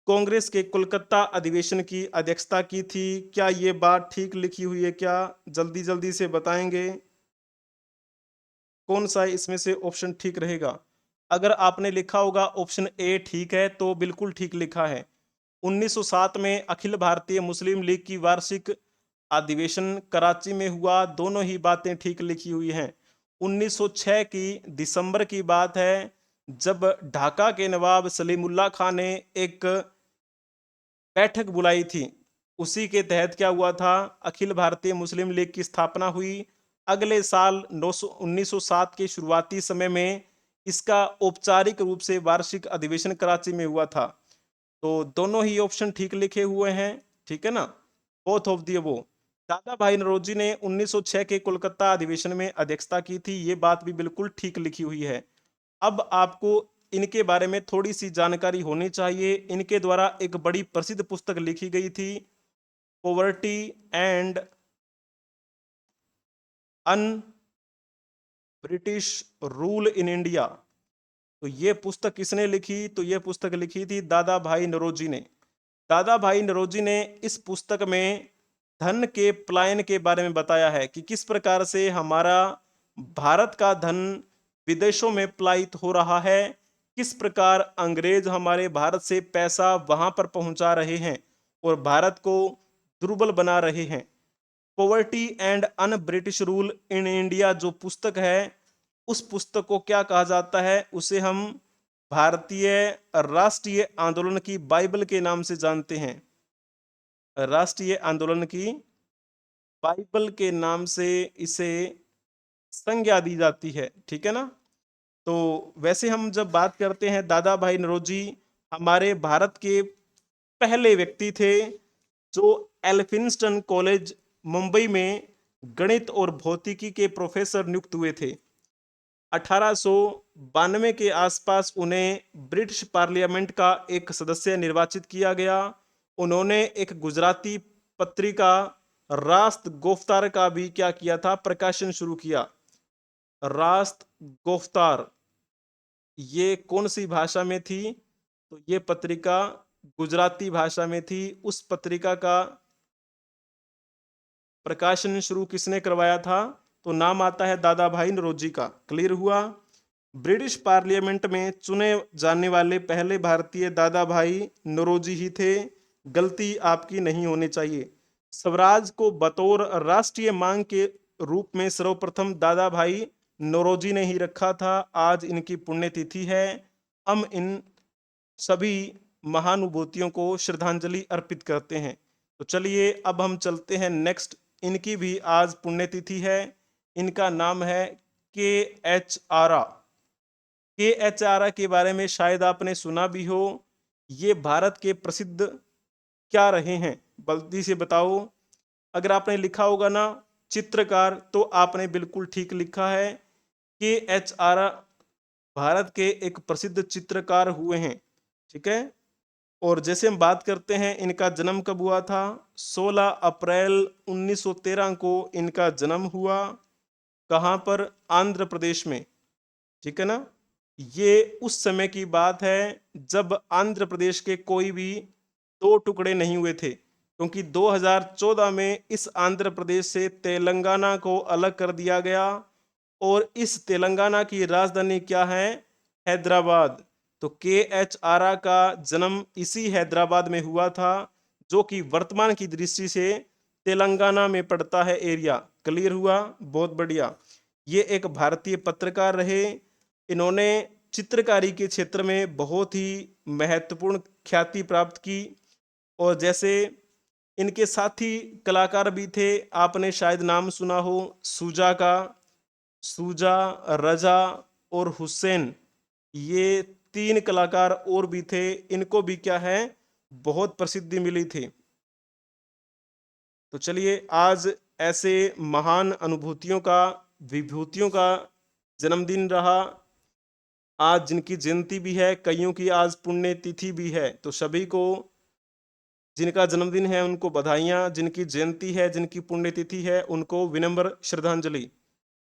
कांग्रेस के कोलकाता अधिवेशन की अध्यक्षता की थी। क्या ये बात ठीक लिखी हुई है क्या? जल्दी जल्दी से बताएंगे। कौन सा इसमें से ऑप्शन ठीक रहेगा? अगर आपने लिखा होगा ऑप्शन ए ठीक है तो बिल्कुल ठीक लिखा है। 1907 में अखिल भारतीय मुस्लिम लीग की वार्षिक अधिवेशन कराची में हुआ। दोनों ही बातें ठीक लिखी हुई हैं। 1906 की दिसंबर की बात है जब ढाका के नवाब सलीमुल्लाह खान ने एक बैठक बुलाई थी, उसी के तहत क्या हुआ था, अखिल भारतीय मुस्लिम लीग की स्थापना हुई। अगले साल 1907 के शुरुआती समय में इसका औपचारिक रूप से वार्षिक अधिवेशन कराची में हुआ था। तो दोनों ही ऑप्शन ठीक लिखे हुए हैं, ठीक है ना, बोथ ऑफ दी वो। दादा भाई नौरोजी ने 1906 के कोलकाता अधिवेशन में अध्यक्षता की थी, ये बात भी बिल्कुल ठीक लिखी हुई है। अब आपको इनके बारे में थोड़ी सी जानकारी होनी चाहिए। इनके द्वारा एक बड़ी प्रसिद्ध पुस्तक लिखी गई थी, poverty and un British rule in India. तो ये पुस्तक किसने लिखी, तो ये पुस्तक लिखी थी दादा भाई नौरोजी ने। दादा भाई नौरोजी ने इस पुस्तक में धन के पलायन के बारे में बताया है कि किस प्रकार से हमारा भारत का धन विदेशों में पलायित हो रहा है, किस प्रकार अंग्रेज हमारे भारत से पैसा वहां पर पहुंचा रहे हैं और भारत को दुर्बल बना रहे हैं। Poverty and un British rule in India जो पुस्तक है, उस पुस्तक को क्या कहा जाता है, उसे हम भारतीय राष्ट्रीय आंदोलन की बाइबल के नाम से जानते हैं। राष्ट्रीय आंदोलन की बाइबल के नाम से इसे संज्ञा दी जाती है, ठीक है ना। तो वैसे हम जब बात करते हैं, दादा भाई नौरोजी हमारे भारत के पहले व्यक्ति थे जो एल्फिंस्टन कॉलेज मुंबई में गणित और भौतिकी के प्रोफेसर नियुक्त हुए थे। 1892 के आसपास उन्हें ब्रिटिश पार्लियामेंट का एक सदस्य निर्वाचित किया गया। उन्होंने एक गुजराती पत्रिका रास्त गोफ्तार का भी क्या किया था, प्रकाशन शुरू किया। रास्त गोफ्तार ये कौन सी भाषा में थी, तो ये पत्रिका गुजराती भाषा में थी। उस पत्रिका का प्रकाशन शुरू किसने करवाया था, तो नाम आता है दादा भाई नौरोजी का। क्लियर हुआ। ब्रिटिश पार्लियामेंट में चुने जाने वाले पहले भारतीय दादा भाई नौरोजी ही थे। गलती आपकी नहीं होनी चाहिए। स्वराज को बतौर राष्ट्रीय मांग के रूप में सर्वप्रथम दादा भाई नौरोजी ने ही रखा था। आज इनकी पुण्यतिथि है। हम इन सभी महानुभूतियों को श्रद्धांजलि अर्पित करते हैं। तो चलिए अब हम चलते हैं नेक्स्ट। इनकी भी आज पुण्यतिथि है। इनका नाम है के एच आरा। के एच आरा के बारे में शायद आपने सुना भी हो। ये भारत के प्रसिद्ध क्या रहे हैं, जल्दी से बताओ। अगर आपने लिखा होगा ना चित्रकार, तो आपने बिल्कुल ठीक लिखा है। के एच आरा भारत के एक प्रसिद्ध चित्रकार हुए हैं, ठीक है। और जैसे हम बात करते हैं इनका जन्म कब हुआ था, 16 अप्रैल 1913 को इनका जन्म हुआ। कहाँ पर, आंध्र प्रदेश में, ठीक है ना। ये उस समय की बात है जब आंध्र प्रदेश के कोई भी दो टुकड़े नहीं हुए थे, क्योंकि 2014 में इस आंध्र प्रदेश से तेलंगाना को अलग कर दिया गया और इस तेलंगाना की राजधानी क्या है, हैदराबाद। तो के एच आरा का जन्म इसी हैदराबाद में हुआ था, जो कि वर्तमान की दृष्टि से तेलंगाना में पड़ता है एरिया। क्लियर हुआ, बहुत बढ़िया। ये एक भारतीय पत्रकार रहे। इन्होंने चित्रकारी के क्षेत्र में बहुत ही महत्वपूर्ण ख्याति प्राप्त की। और जैसे इनके साथी कलाकार भी थे, आपने शायद नाम सुना हो सूजा का, सूजा, रजा और हुसैन। ये तीन कलाकार और भी थे, इनको भी क्या है, बहुत प्रसिद्धि मिली थी। तो चलिए आज ऐसे महान अनुभूतियों का, विभूतियों का जन्मदिन रहा। आज जिनकी जयंती भी है, कईयों की आज पुण्य तिथि भी है। तो सभी को जिनका जन्मदिन है उनको बधाइयाँ, जिनकी जयंती है, जिनकी पुण्यतिथि है, उनको विनम्र श्रद्धांजलि।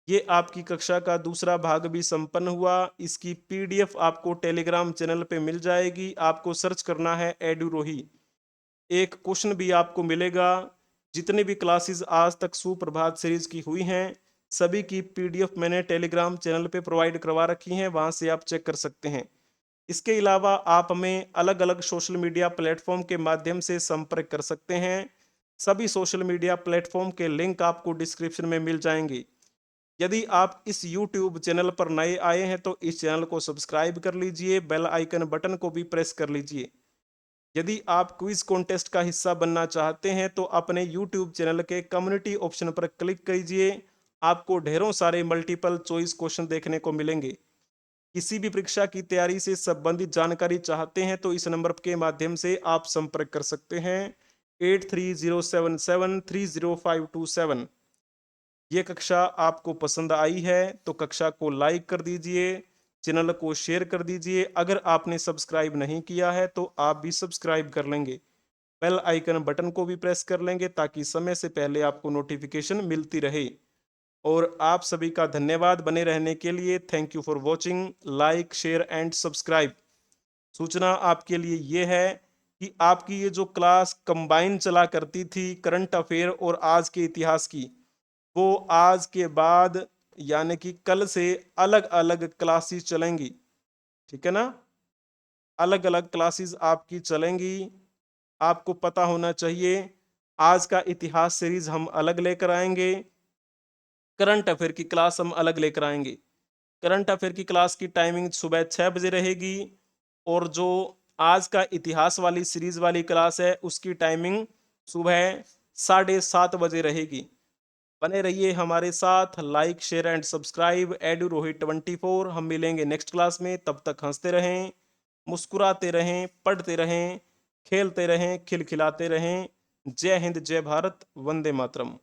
ये आपकी कक्षा का दूसरा भाग भी संपन्न हुआ। इसकी पीडीएफ आपको टेलीग्राम चैनल पे मिल जाएगी। आपको सर्च करना है एडुरोही। एक क्वेश्चन भी आपको मिलेगा। जितनी भी क्लासेस आज तक सुप्रभात सीरीज की हुई हैं, सभी की पीडीएफ मैंने टेलीग्राम चैनल पे प्रोवाइड करवा रखी हैं, वहां से आप चेक कर सकते हैं। इसके अलावा आप हमें अलग अलग सोशल मीडिया प्लेटफॉर्म के माध्यम से संपर्क कर सकते हैं। सभी सोशल मीडिया प्लेटफॉर्म के लिंक आपको डिस्क्रिप्शन में मिल जाएंगे। यदि आप इस YouTube चैनल पर नए आए हैं तो इस चैनल को सब्सक्राइब कर लीजिए, बेल आइकन बटन को भी प्रेस कर लीजिए। यदि आप क्विज कॉन्टेस्ट का हिस्सा बनना चाहते हैं तो अपने YouTube चैनल के कम्युनिटी ऑप्शन पर क्लिक कीजिए। आपको ढेरों सारे मल्टीपल चॉइस क्वेश्चन देखने को मिलेंगे। किसी भी परीक्षा की तैयारी से संबंधित जानकारी चाहते हैं तो इस नंबर के माध्यम से आप संपर्क कर सकते हैं 8307730527। ये कक्षा आपको पसंद आई है तो कक्षा को लाइक कर दीजिए, चैनल को शेयर कर दीजिए। अगर आपने सब्सक्राइब नहीं किया है तो आप भी सब्सक्राइब कर लेंगे, बेल आइकन बटन को भी प्रेस कर लेंगे ताकि समय से पहले आपको नोटिफिकेशन मिलती रहे। और आप सभी का धन्यवाद बने रहने के लिए। Thank you for watching, like share and subscribe. सूचना आपके लिए ये है कि आपकी ये जो क्लास कंबाइन चला करती थी करंट अफेयर और आज के इतिहास की, वो आज के बाद यानी कि कल से अलग अलग क्लासेस चलेंगी। ठीक है ना, अलग अलग क्लासेस आपकी चलेंगी। आपको पता होना चाहिए, आज का इतिहास सीरीज हम अलग लेकर आएंगे, करंट अफेयर की क्लास हम अलग लेकर आएंगे। करंट अफेयर की क्लास की टाइमिंग सुबह 6 बजे रहेगी और जो आज का इतिहास वाली सीरीज वाली क्लास है उसकी टाइमिंग सुबह 7:30 बजे रहेगी। बने रहिए हमारे साथ, like share and subscribe. Edu Rohit 24। हम मिलेंगे नेक्स्ट क्लास में, तब तक हंसते रहें, मुस्कुराते रहें, पढ़ते रहें, खेलते रहें, खिलखिलाते रहें। जय हिंद, जय भारत, वंदे मातरम।